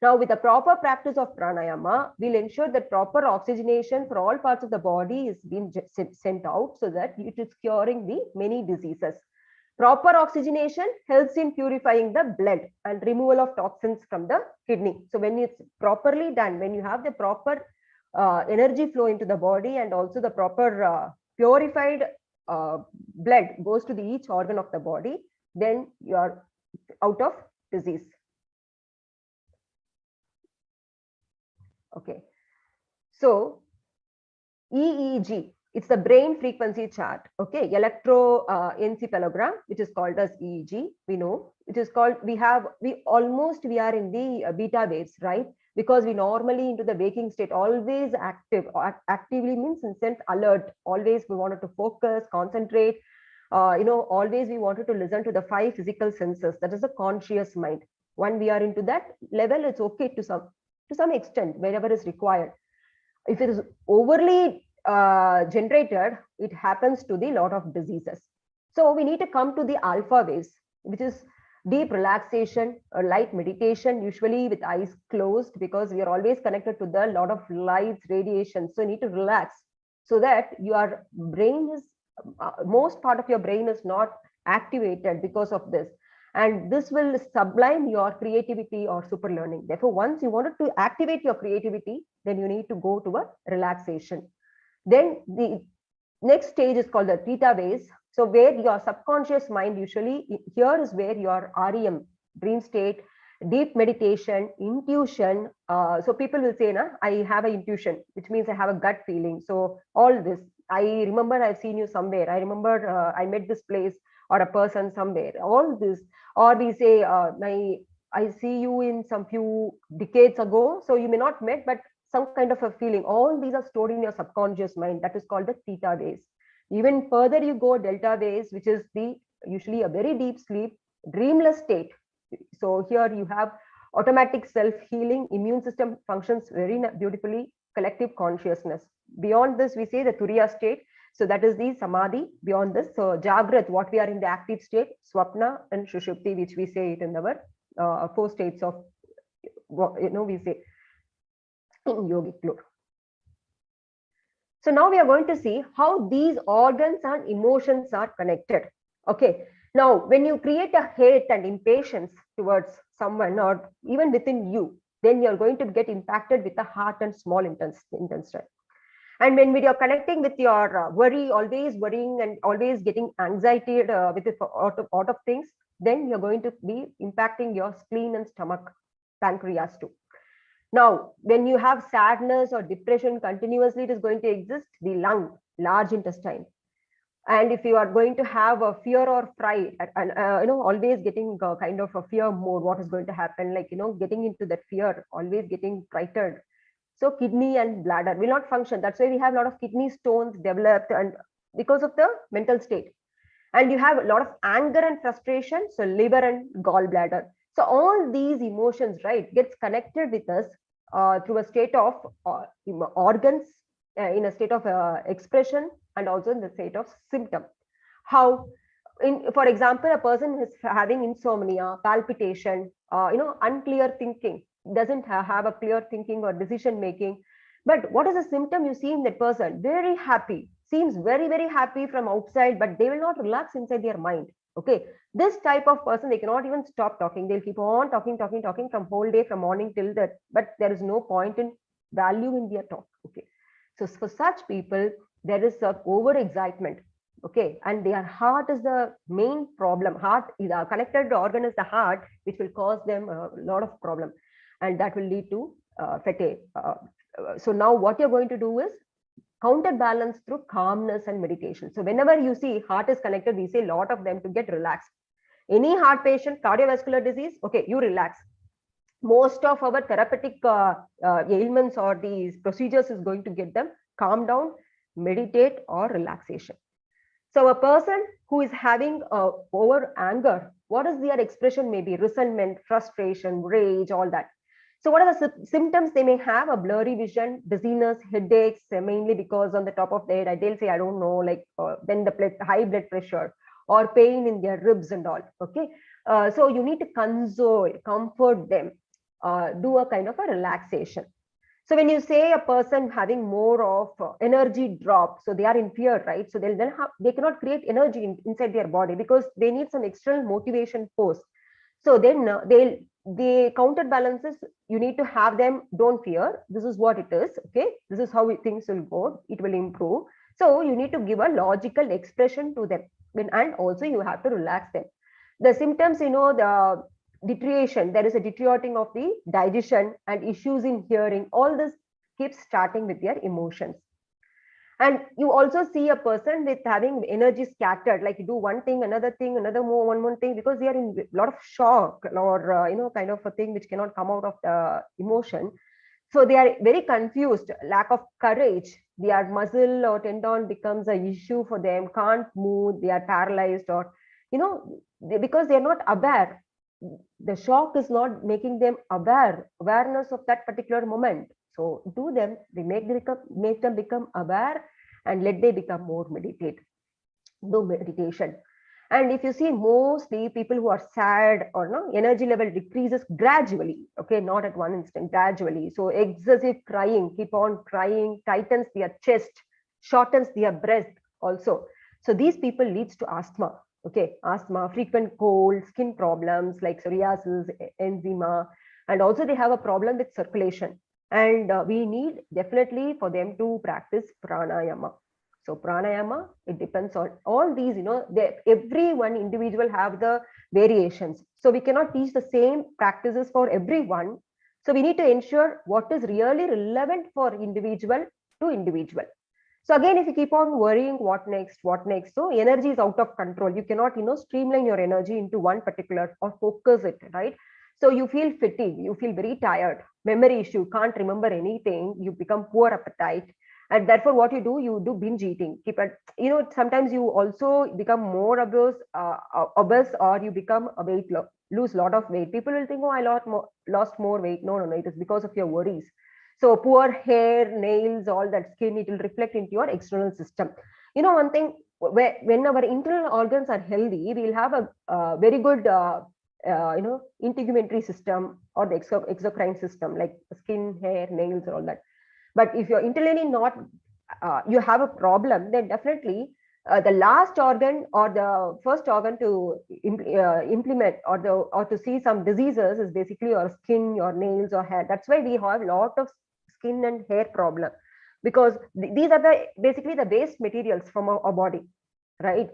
Now, with the proper practice of pranayama, we'll ensure that proper oxygenation for all parts of the body is being sent out, so that it is curing the many diseases. Proper oxygenation helps in purifying the blood and removal of toxins from the kidney. So when it's properly done, when you have the proper energy flow into the body, and also the proper purified blood goes to each organ of the body, then you are out of disease. Okay. So EEG, it's the brain frequency chart. Okay. Electroencephalogram, which is called as EEG. We know it is called, we are in the beta waves, right? Because we normally into the waking state, always active. Actively means in sense alert. Always we wanted to focus, concentrate. Always we wanted to listen to the 5 physical senses. That is a conscious mind. When we are into that level, it's okay to some extent, wherever is required. If it is overly generated, it happens to the lot of diseases. So we need to come to the alpha waves, which is deep relaxation or light meditation, usually with eyes closed, because we are always connected to the lot of lights, radiation. So you need to relax, so that your brain is, most part of your brain is not activated because of this. And this will sublime your creativity or super learning. Therefore, once you wanted to activate your creativity, then you need to go to a relaxation. Then the next stage is called the theta waves. So where your subconscious mind, usually here is where your REM, dream state, deep meditation, intuition. So people will say, I have an intuition, which means I have a gut feeling. So all this, I remember I've seen you somewhere. I remember I met this place or a person somewhere. All this, or we say, I see you in some few decades ago. So you may not met, but some kind of a feeling. All these are stored in your subconscious mind. That is called the theta waves. Even further you go, delta waves, which is usually a very deep sleep, dreamless state. So here you have automatic self-healing, immune system functions very beautifully, collective consciousness. Beyond this, we say the turiya state. So that is the samadhi. Beyond this, so jagrat, what we are in the active state, swapna and shushupti, which we say it in our 4 states of, we say in yogic lore. So now we are going to see how these organs and emotions are connected. Okay. Now, when you create a hate and impatience towards someone, or even within you, then you're going to get impacted with the heart and small intestine. And when we are connecting with your worry, always worrying and always getting anxiety with out of things, then you're going to be impacting your spleen and stomach, pancreas too. Now, when you have sadness or depression continuously, it is going to exist the lung, large intestine. And if you are going to have a fear or fright, and always getting kind of a fear mode, what is going to happen, like getting into that fear, always getting frightened, So kidney and bladder will not function. That's why we have a lot of kidney stones developed, and because of the mental state. And you have a lot of anger and frustration, so liver and gallbladder. So all these emotions, right, gets connected with us through a state of organs, in a state of expression, and also in the state of symptom. How, for example, a person is having insomnia, palpitation, unclear thinking, doesn't have a clear thinking or decision making. But what is the symptom you see in that person? Very happy, seems very, very happy from outside, but they will not relax inside their mind. Okay, this type of person, they cannot even stop talking. They'll keep on talking from whole day, from morning till that, but there is no point in value in their talk. Okay, so for such people, there is a over excitement. Okay, and their heart is the main problem. Heart is a connected organ, is the heart, which will cause them a lot of problem, and that will lead to fatigue. So now what you're going to do is counterbalance through calmness and meditation. So whenever you see heart is connected, we say a lot of them to get relaxed. Any heart patient, cardiovascular disease, okay, you relax. Most of our therapeutic ailments or these procedures is going to get them calm down, meditate, or relaxation. So a person who is having over anger, what is their expression? Maybe resentment, frustration, rage, all that. So what are the symptoms they may have? A blurry vision, dizziness, headaches, mainly because on the top of their head, they'll say, I don't know, like then the high blood pressure or pain in their ribs and all. Okay. So you need to console, comfort them, do a kind of a relaxation. So when you say a person having more of energy drop, so they are in fear, right? So they'll then they cannot create energy inside their body because they need some external motivation force. So then the counterbalances, you need to have them, don't fear. This is what it is. Okay, this is how things will go. It will improve. So you need to give a logical expression to them, and also you have to relax them. The symptoms, the deterioration, there is a deteriorating of the digestion and issues in hearing. All this keeps starting with their emotions. And you also see a person with having energy scattered, like you do one thing, another thing, another more, one more thing, because they are in a lot of shock or, kind of a thing which cannot come out of the emotion. So they are very confused, lack of courage. Their muscle or tendon becomes an issue for them, can't move, they are paralyzed, or, because they are not aware. The shock is not making them awareness of that particular moment. So do them, they make them become aware, and let they become more do meditation. And if you see, mostly people who are sad or no energy level decreases gradually, okay, not at one instant, gradually. So excessive crying, keep on crying, tightens their chest, shortens their breath also. So these people leads to asthma. Okay, asthma, frequent cold, skin problems like psoriasis, eczema, and also they have a problem with circulation. And we need definitely for them to practice pranayama. So pranayama, it depends on all these, every one individual have the variations. So we cannot teach the same practices for everyone. So we need to ensure what is really relevant for individual to individual. So again, if you keep on worrying, what next? So energy is out of control. You cannot, streamline your energy into one particular or focus it, right? So you feel fatigue, you feel very tired, memory issue, can't remember anything, you become poor appetite. And therefore, what you do binge eating. Keep it, sometimes you also become more obese, or you become a lose a lot of weight. People will think, oh, I lost more weight. No, it is because of your worries. So poor hair, nails, all that skin, it will reflect into your external system. One thing, when our internal organs are healthy, we'll have a very good, integumentary system or the exocrine system, like skin, hair, nails, all that. But if you're internally not, you have a problem, then definitely the last organ or the first organ to implement or to see some diseases is basically your skin, your nails, or hair. That's why we have a lot of skin and hair problem, because these are basically the waste materials from our body, right?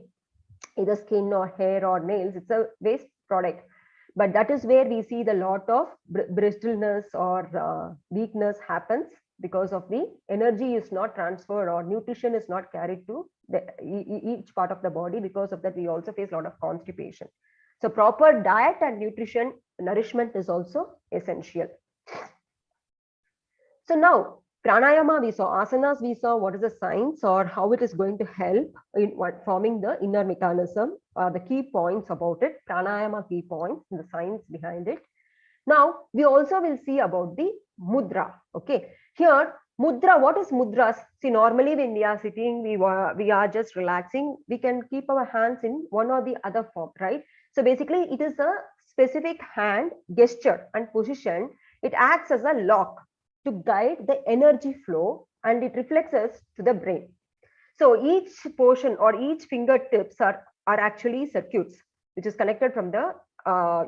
Either skin or hair or nails, it's a waste product. But that is where we see the lot of brittleness or weakness happens, because of the energy is not transferred or nutrition is not carried to each part of the body. Because of that, we also face a lot of constipation. So proper diet and nourishment is also essential. So now pranayama we saw, asanas we saw what is the science or how it is going to help in what forming the inner mechanism, the key points about it, pranayama key points, the science behind it. Now we also will see about the mudra. Okay, here mudra, what is mudras? See, normally when we are sitting, we are just relaxing, we can keep our hands in one or the other form, right? So basically it is a specific hand gesture and position. It acts as a lock to guide the energy flow and it reflects us to the brain. So each portion or each fingertips are actually circuits which is connected from the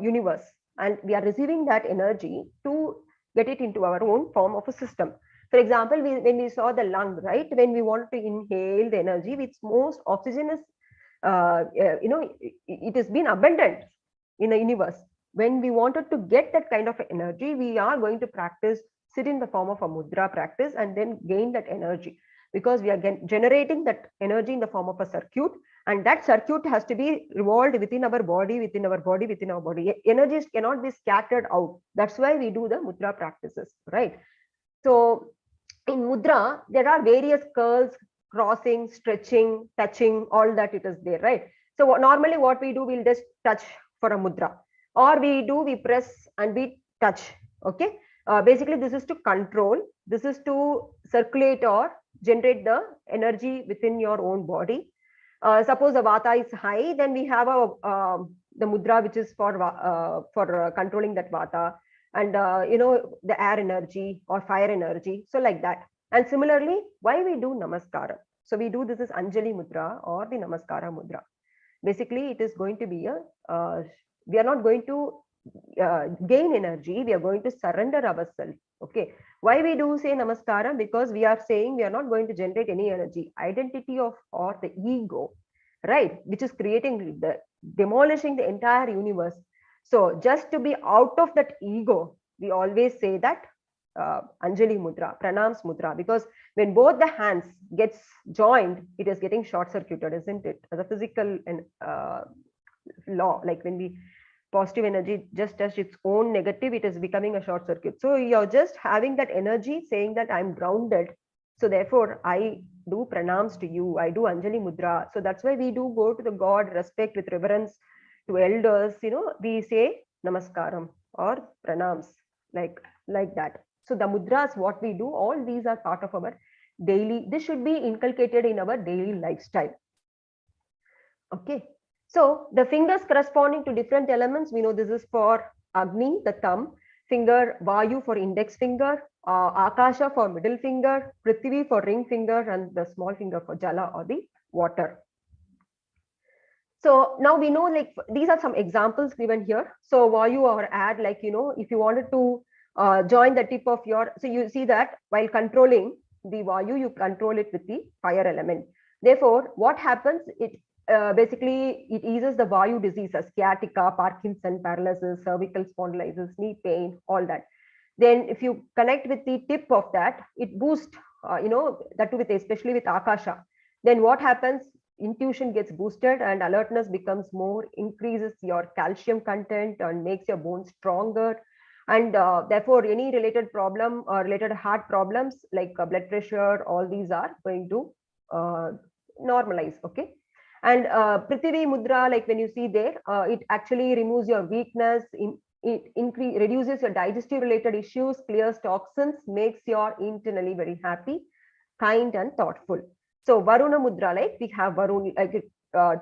universe, and we are receiving that energy to get it into our own form of a system. For example, when we saw the lung, right, when we want to inhale the energy, which most oxygen is, it has been abundant in the universe. When we wanted to get that kind of energy, we are going to practice, sit in the form of a mudra practice and then gain that energy, because we are generating that energy in the form of a circuit, and that circuit has to be revolved within our body, within our body, within our body. Energies cannot be scattered out. That's why we do the mudra practices, right? So in mudra, there are various curls, crossing, stretching, touching, all that it is there, right? So normally what we do, we'll just touch for a mudra, or we press and we touch. Okay. Basically, this is to control, this is to circulate or generate the energy within your own body. Suppose the vata is high, then we have the mudra, which is for controlling that vata, and the air energy or fire energy. So like that. And similarly, why we do namaskara? So we do this is Anjali mudra or the namaskara mudra. Basically, it is going to be we are not going to gain energy, we are going to surrender ourselves. Okay, why we do say namaskara? Because we are saying we are not going to generate any energy, identity of or the ego, right, which is creating the demolishing the entire universe. So just to be out of that ego, we always say that Anjali mudra, pranams mudra, because when both the hands gets joined, it is getting short circuited, isn't it? As a physical and law, like when we positive energy just touch its own negative, it is becoming a short circuit. So you're just having that energy saying that I'm grounded. So therefore, I do pranams to you. I do Anjali mudra. So that's why we do go to the God, respect with reverence to elders. We say namaskaram or pranams like that. So the mudras, what we do, all these are part of our daily. This should be inculcated in our daily lifestyle. Okay. So the fingers corresponding to different elements, we know this is for Agni, the thumb, finger, Vayu for index finger, Akasha for middle finger, Prithvi for ring finger, and the small finger for Jala or the water. So now we know, like, these are some examples given here. So Vayu or add, like, if you wanted to join the tip of your, so you see that while controlling the Vayu, you control it with the fire element. Therefore, what happens, basically it eases the Vayu diseases, sciatica, Parkinson, paralysis, cervical spondylitis, knee pain, all that. Then if you connect with the tip of that, it boosts, that too with, especially with Akasha. Then what happens, intuition gets boosted and alertness becomes more, increases your calcium content and makes your bones stronger. And therefore, any related problem or related heart problems like blood pressure, all these are going to normalize. Okay. And Prithvi mudra, like when you see there, it actually removes your weakness, it reduces your digestive related issues, clears toxins, makes you internally very happy, kind and thoughtful. So Varuna mudra, like we have Varun, like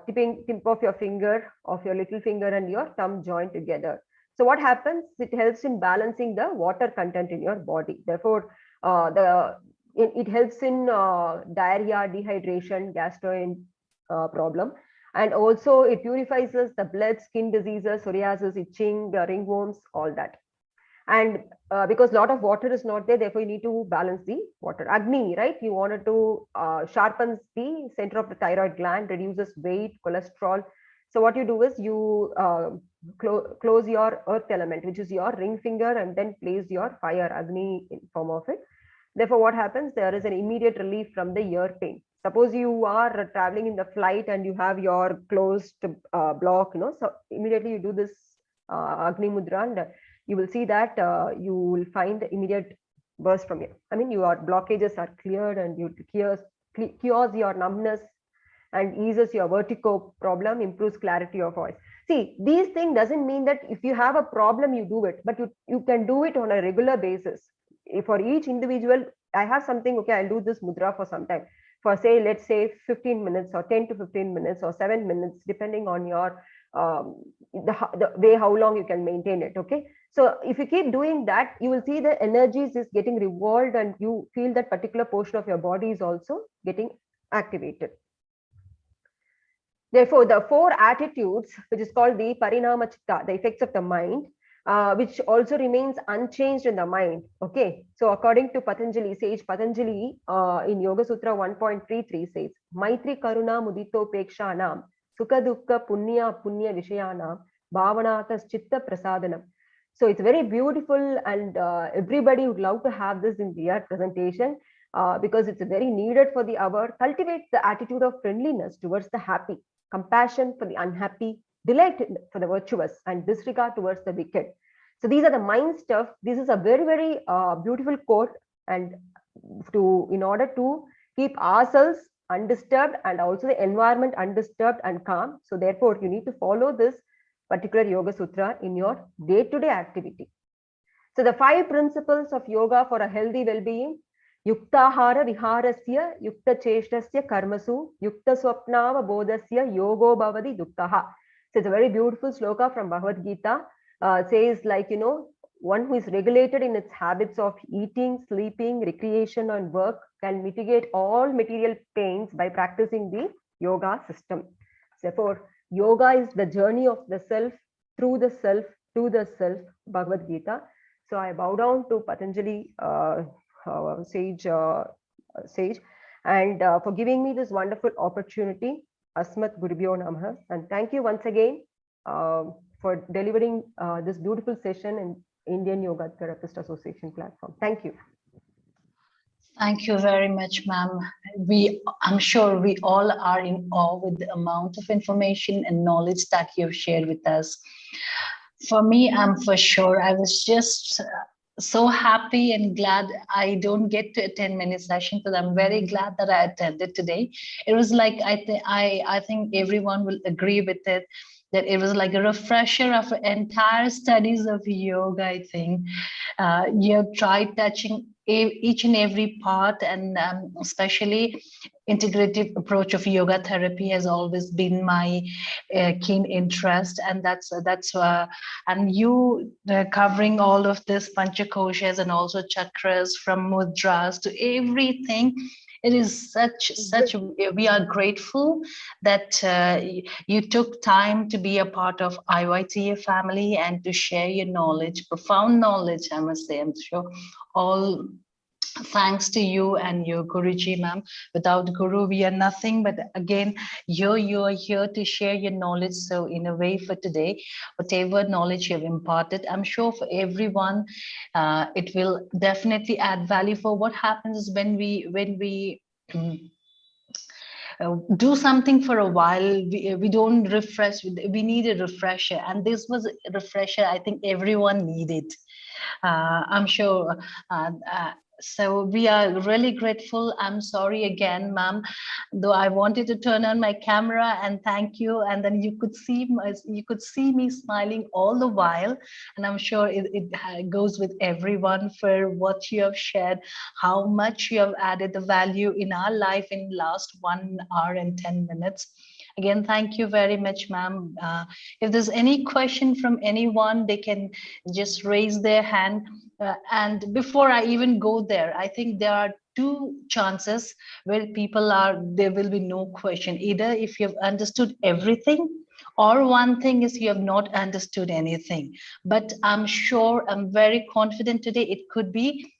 tip of your finger, of your little finger and your thumb joined together. So what happens? It helps in balancing the water content in your body. Therefore, it helps in diarrhea, dehydration, gastro problem. And also it purifies the blood, skin diseases, psoriasis, itching, ringworms, all that. And because a lot of water is not there, therefore you need to balance the water. Agni, right? You wanted to sharpen the center of the thyroid gland, reduces weight, cholesterol. So what you do is you close your earth element, which is your ring finger, and then place your fire, Agni, in form of it. Therefore, what happens? There is an immediate relief from the ear pain. Suppose you are traveling in the flight and you have your closed block, so immediately you do this Agni mudra, and you will see that you will find immediate burst from you. I mean, your blockages are cleared and you cures your numbness and eases your vertigo problem, improves clarity of voice. See, these things doesn't mean that if you have a problem, you do it, but you can do it on a regular basis. For each individual, I have something, okay, I'll do this mudra for some time. For say, let's say 15 minutes or 10 to 15 minutes or 7 minutes, depending on your the way how long you can maintain it. Okay, so if you keep doing that, you will see the energies is getting revolved and you feel that particular portion of your body is also getting activated. Therefore, the 4 attitudes, which is called the parinama chitta, the effects of the mind, which also remains unchanged in the mind. Okay, so according to Patanjali, sage Patanjali in Yoga Sutra 1.33 says, Maitri Karuna Mudito Pekshanam, Sukha Dukkha Punya Punya Vishayanam, Bhavanatas Chitta Prasadanam. So it's very beautiful, and everybody would love to have this in their presentation because it's very needed for the hour. Cultivate the attitude of friendliness towards the happy, compassion for the unhappy, delight for the virtuous, and disregard towards the wicked. So these are the mind stuff. This is a very, very beautiful quote, and in order to keep ourselves undisturbed and also the environment undisturbed and calm. So therefore, you need to follow this particular Yoga Sutra in your day-to-day activity. So the 5 principles of yoga for a healthy well-being: Yuktahara viharasya, yukta cheshtasya karmasu, yukta swapnava bodhasya yogo bhavadi duktaha. So it's a very beautiful sloka from Bhagavad Gita. Says like, one who is regulated in its habits of eating, sleeping, recreation, and work can mitigate all material pains by practicing the yoga system. Therefore, yoga is the journey of the self, through the self, to the self, Bhagavad Gita. So I bow down to Patanjali sage, and for giving me this wonderful opportunity. Asmat Gurubhyo Namaha. And thank you once again for delivering this beautiful session in Indian Yoga Therapist Association platform. Thank you. Thank you very much, ma'am. I'm sure we all are in awe with the amount of information and knowledge that you've shared with us. For me, I'm for sure, I was just so happy and glad. I don't get to attend many sessions, but I'm very glad that I attended today. It was like, I think everyone will agree with it, that it was like a refresher of entire studies of yoga. I think you have tried touching each and every part, and especially integrative approach of yoga therapy has always been my keen interest, and that's and you covering all of this panchakoshas and also chakras, from mudras to everything. It is such we are grateful that you took time to be a part of IYTA family and to share your knowledge, profound knowledge, I must say. I'm sure all thanks to you and your Guruji, ma'am. Without Guru, we are nothing. But again, you are here to share your knowledge. So in a way, for today, whatever knowledge you have imparted, I'm sure for everyone, it will definitely add value. For what happens is when we do something for a while, we don't refresh. We need a refresher, and this was a refresher I think everyone needed. I'm sure. So we are really grateful. I'm sorry again, ma'am, though I wanted to turn on my camera and thank you, and then you could see me smiling all the while, and I'm sure it goes with everyone for what you have shared, how much you have added the value in our life in last 1 hour and 10 minutes. Again, thank you very much, ma'am. If there's any question from anyone, they can just raise their hand. And before I even go there, I think there are 2 chances where there will be no question. Either if you've understood everything, or one thing is you have not understood anything. But I'm sure, I'm very confident today, it could be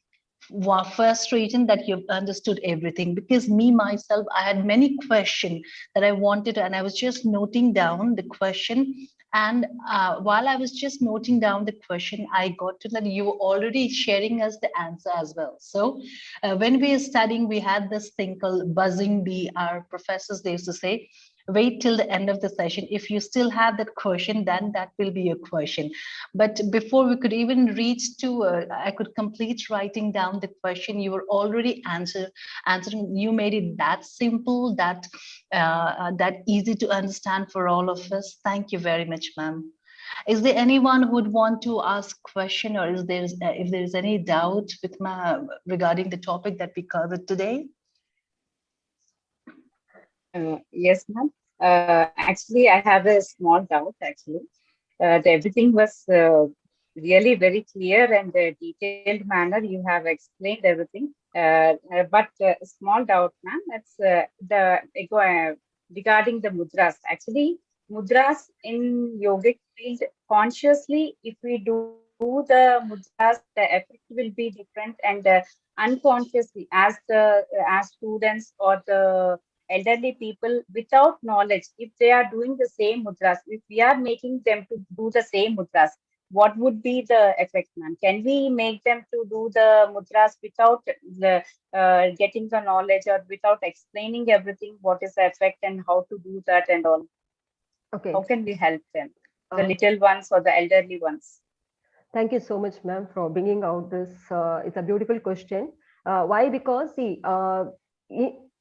first reason that you've understood everything, because me myself, I had many questions that I wanted, and I was just noting down the question. And while I was just noting down the question, I got to that you were already sharing us the answer as well. So when we were studying, we had this thing called buzzing bee. Our professors, they used to say, wait till the end of the session. If you still have that question, then that will be your question. But before we could even reach to, I could complete writing down the question, you were already answering. You made it that simple, that easy to understand for all of us. Thank you very much, ma'am. Is there anyone who would want to ask question, or is there if there is any doubt with regarding the topic that we covered today? Yes, ma'am. Actually, I have a small doubt. Actually, everything was really very clear and detailed manner. You have explained everything. But a small doubt, ma'am. That's regarding the mudras. Actually, mudras in yogic field, consciously, if we do the mudras, the effect will be different, and unconsciously, as students or the elderly people without knowledge, if they are doing the same mudras, if we are making them to do the same mudras, what would be the effect, ma'am? Can we make them to do the mudras without the getting the knowledge, or without explaining everything, what is the effect and how to do that and all? Okay. How can we help them, the little ones or the elderly ones? Thank you so much, ma'am, for bringing out this. It's a beautiful question. Why? Because see,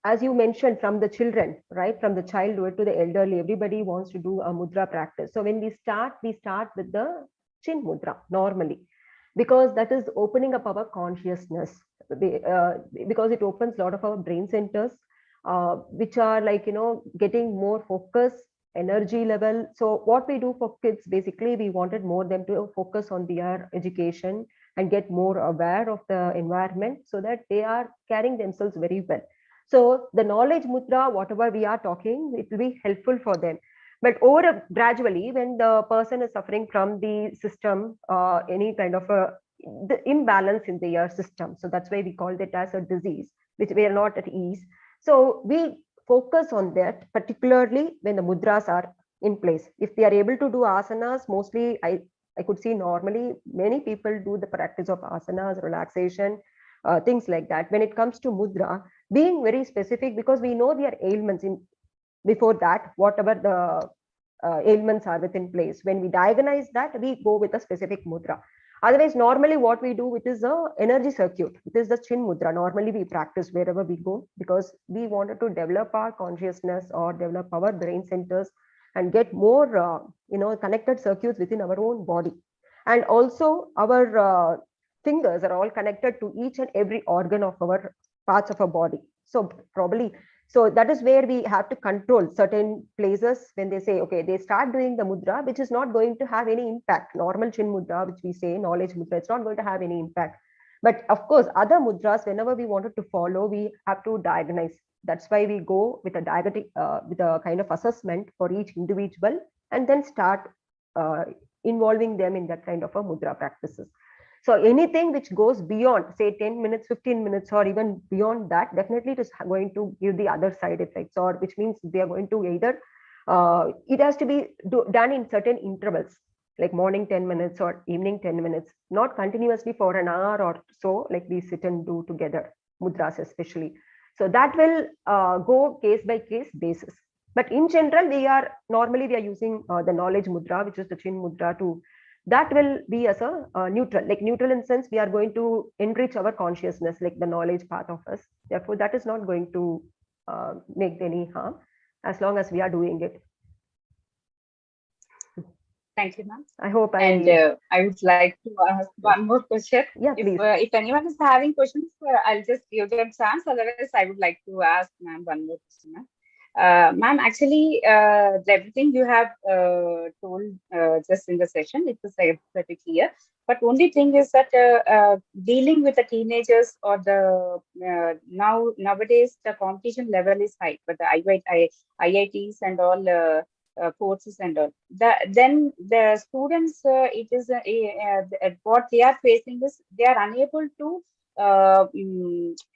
as you mentioned, from the children, right, from the childhood to the elderly, everybody wants to do a mudra practice. So when we start with the chin mudra normally, because that is opening up our consciousness, because it opens a lot of our brain centers, which are like, getting more focus, energy level. So what we do for kids, basically, we wanted more them to focus on their education and get more aware of the environment, so that they are carrying themselves very well. So the knowledge mudra, whatever we are talking, it will be helpful for them. But gradually, when the person is suffering from the system, any kind of the imbalance in their system, so that's why we called it as a disease, which we are not at ease. So we focus on that, particularly when the mudras are in place. If they are able to do asanas, mostly I could see normally many people do the practice of asanas, relaxation, things like that. When it comes to mudra, being very specific, because we know their ailments in before that, whatever the ailments are within place. When we diagnose that, we go with a specific mudra. Otherwise, normally what we do, it is a energy circuit. It is the chin mudra. Normally we practice wherever we go, because we wanted to develop our consciousness or develop our brain centers and get more, connected circuits within our own body. And also our fingers are all connected to each and every organ of our parts of our body. So that is where we have to control certain places. When they say, okay, they start doing the mudra, which is not going to have any impact. Normal chin mudra, which we say knowledge mudra, it's not going to have any impact. But of course, other mudras, whenever we wanted to follow, we have to diagnose. That's why we go with a diagnostic, with a kind of assessment for each individual, and then start involving them in that kind of a mudra practices. So anything which goes beyond, say, 10 minutes, 15 minutes, or even beyond that, definitely it is going to give the other side effects, or which means they are going to either, it has to be done in certain intervals, like morning 10 minutes or evening 10 minutes, not continuously for an hour or so, like we sit and do together, mudras especially. So that will go case by case basis. But in general, we are using the knowledge mudra, which is the chin mudra, to that will be as a neutral, like neutral in sense, we are going to enrich our consciousness, like the knowledge part of us. Therefore, that is not going to make any harm as long as we are doing it. Thank you, ma'am. I hope I would like to ask one more question. Yeah, please. If anyone is having questions, I'll just give them chance. Otherwise, I would like to ask ma'am one more question, ma'am. Ma'am, actually, everything you have told just in the session, it was pretty clear. But only thing is that dealing with the teenagers or the nowadays the competition level is high, but the IITs and all courses and all. Then the students, it is what they are facing is they are unable to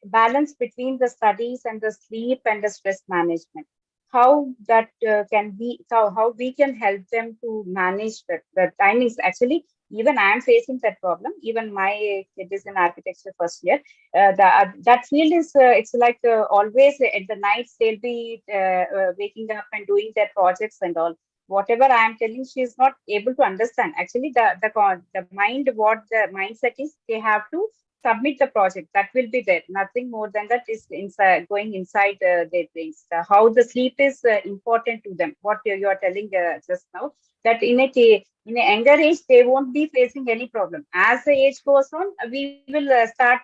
balance between the studies and the sleep and the stress management. How that can be, how we can help them to manage that. The timings, actually Even I am facing that problem. Even my kid is in architecture first year. That field is it's like always at the nights they'll be waking up and doing their projects and all. Whatever I am telling, she is not able to understand. Actually, the mind, what the mindset is, they have to submit the project. That will be there. Nothing more than that is inside, going inside their brains. How the sleep is important to them. What you are telling just now, that in a younger age they won't be facing any problem. As the age goes on, we will start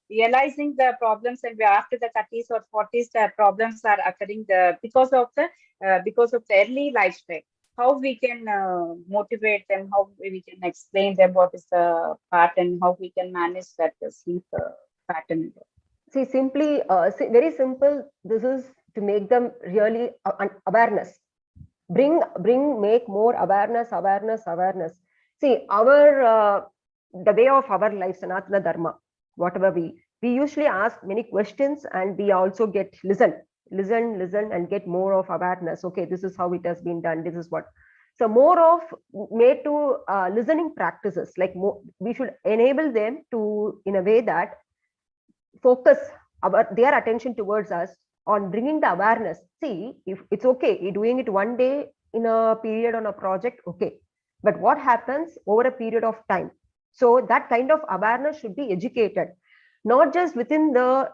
realizing the problems, and after the 30s or 40s, the problems are occurring because of the early lifestyle. How we can motivate them, how we can explain them what is the pattern, how we can manage that sleep pattern. See, simply, very simple. This is to make them really awareness. Make more awareness. See, the way of our life, Sanatana Dharma, whatever we usually ask many questions, and we also get listen and get more of awareness. Okay, this is how it has been done. This is what. So more of made to listening practices, like we should enable them to, in a way that focus their attention towards us on bringing the awareness. See, if it's okay, you're doing it one day in a period on a project, okay. But what happens over a period of time? So that kind of awareness should be educated, not just within the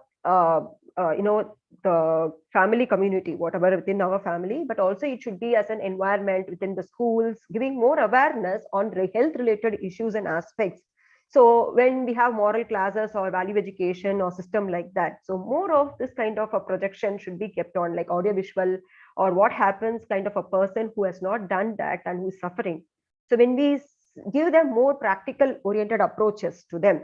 the family community, whatever within our family, but also it should be as an environment within the schools, giving more awareness on health related issues and aspects. So when we have moral classes or value education or system like that, so more of this kind of a projection should be kept on, like audio visual, or what happens kind of a person who has not done that and who is suffering. So when we give them more practical oriented approaches to them,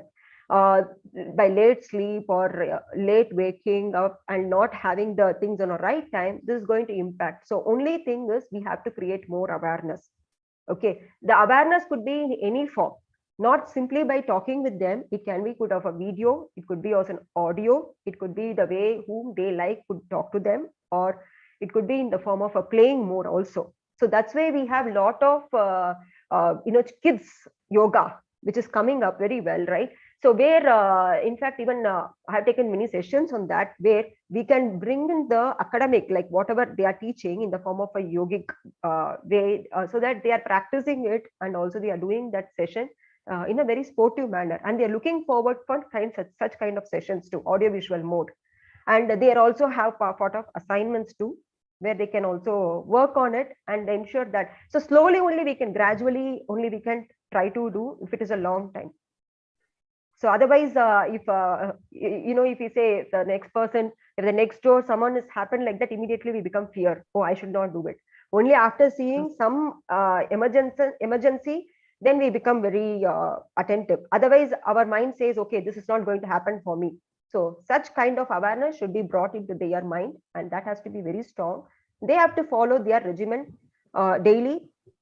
by late sleep or late waking up and not having the things on a right time, this is going to impact. So only thing is we have to create more awareness. Okay, the awareness could be in any form, not simply by talking with them. It can be good of a video, it could be also an audio, it could be the way whom they like could talk to them, or it could be in the form of a playing mode also. So that's why we have a lot of kids yoga, which is coming up very well, right? So where in fact even I have taken many sessions on that, where we can bring in the academic, like whatever they are teaching in the form of a yogic way, so that they are practicing it, and also they are doing that session in a very sportive manner, and they are looking forward for such kind of sessions to audio visual mode. And they are also have part of assignments too, where they can also work on it and ensure that. So slowly only we can, gradually only we can try to do, if it is a long time. So otherwise, if if you say the next person, if the next door someone has happened like that, immediately we become fear. Oh, I should not do it. Only after seeing some emergency, then we become very attentive. Otherwise, our mind says, okay, this is not going to happen for me. So such kind of awareness should be brought into their mind, and that has to be very strong. They have to follow their regimen daily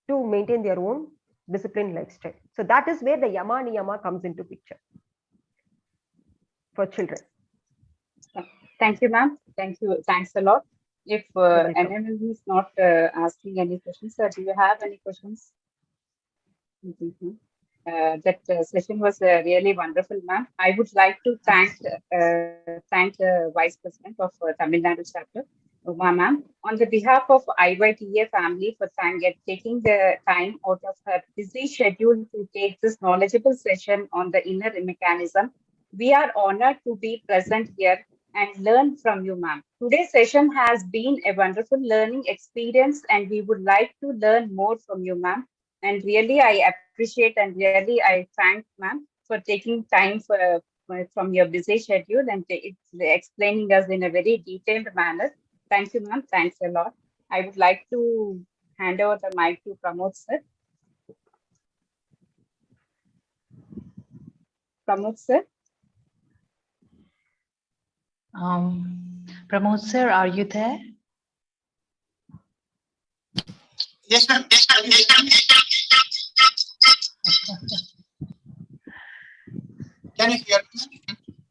to maintain their own disciplined lifestyle. So that is where the yama niyama comes into picture for children. Thank you, ma'am. Thank you. Thanks a lot. If anyone is not asking any questions, do you have any questions? That session was really wonderful, ma'am. I would like to thank Vice President of Tamil Nadu chapter, Uma ma'am, on the behalf of IYTA family, for taking the time out of her busy schedule to take this knowledgeable session on the inner mechanism. We are honored to be present here and learn from you, ma'am. Today's session has been a wonderful learning experience, and we would like to learn more from you, ma'am. And really, I appreciate and really I thank ma'am for taking time from your busy schedule and explaining us in a very detailed manner. Thank you, ma'am. Thanks a lot. I would like to hand over the mic to Pramod sir. Pramod sir. Pramod sir, are you there? Yes, ma'am. Yes, ma'am. Yes, ma'am. Can you hear me?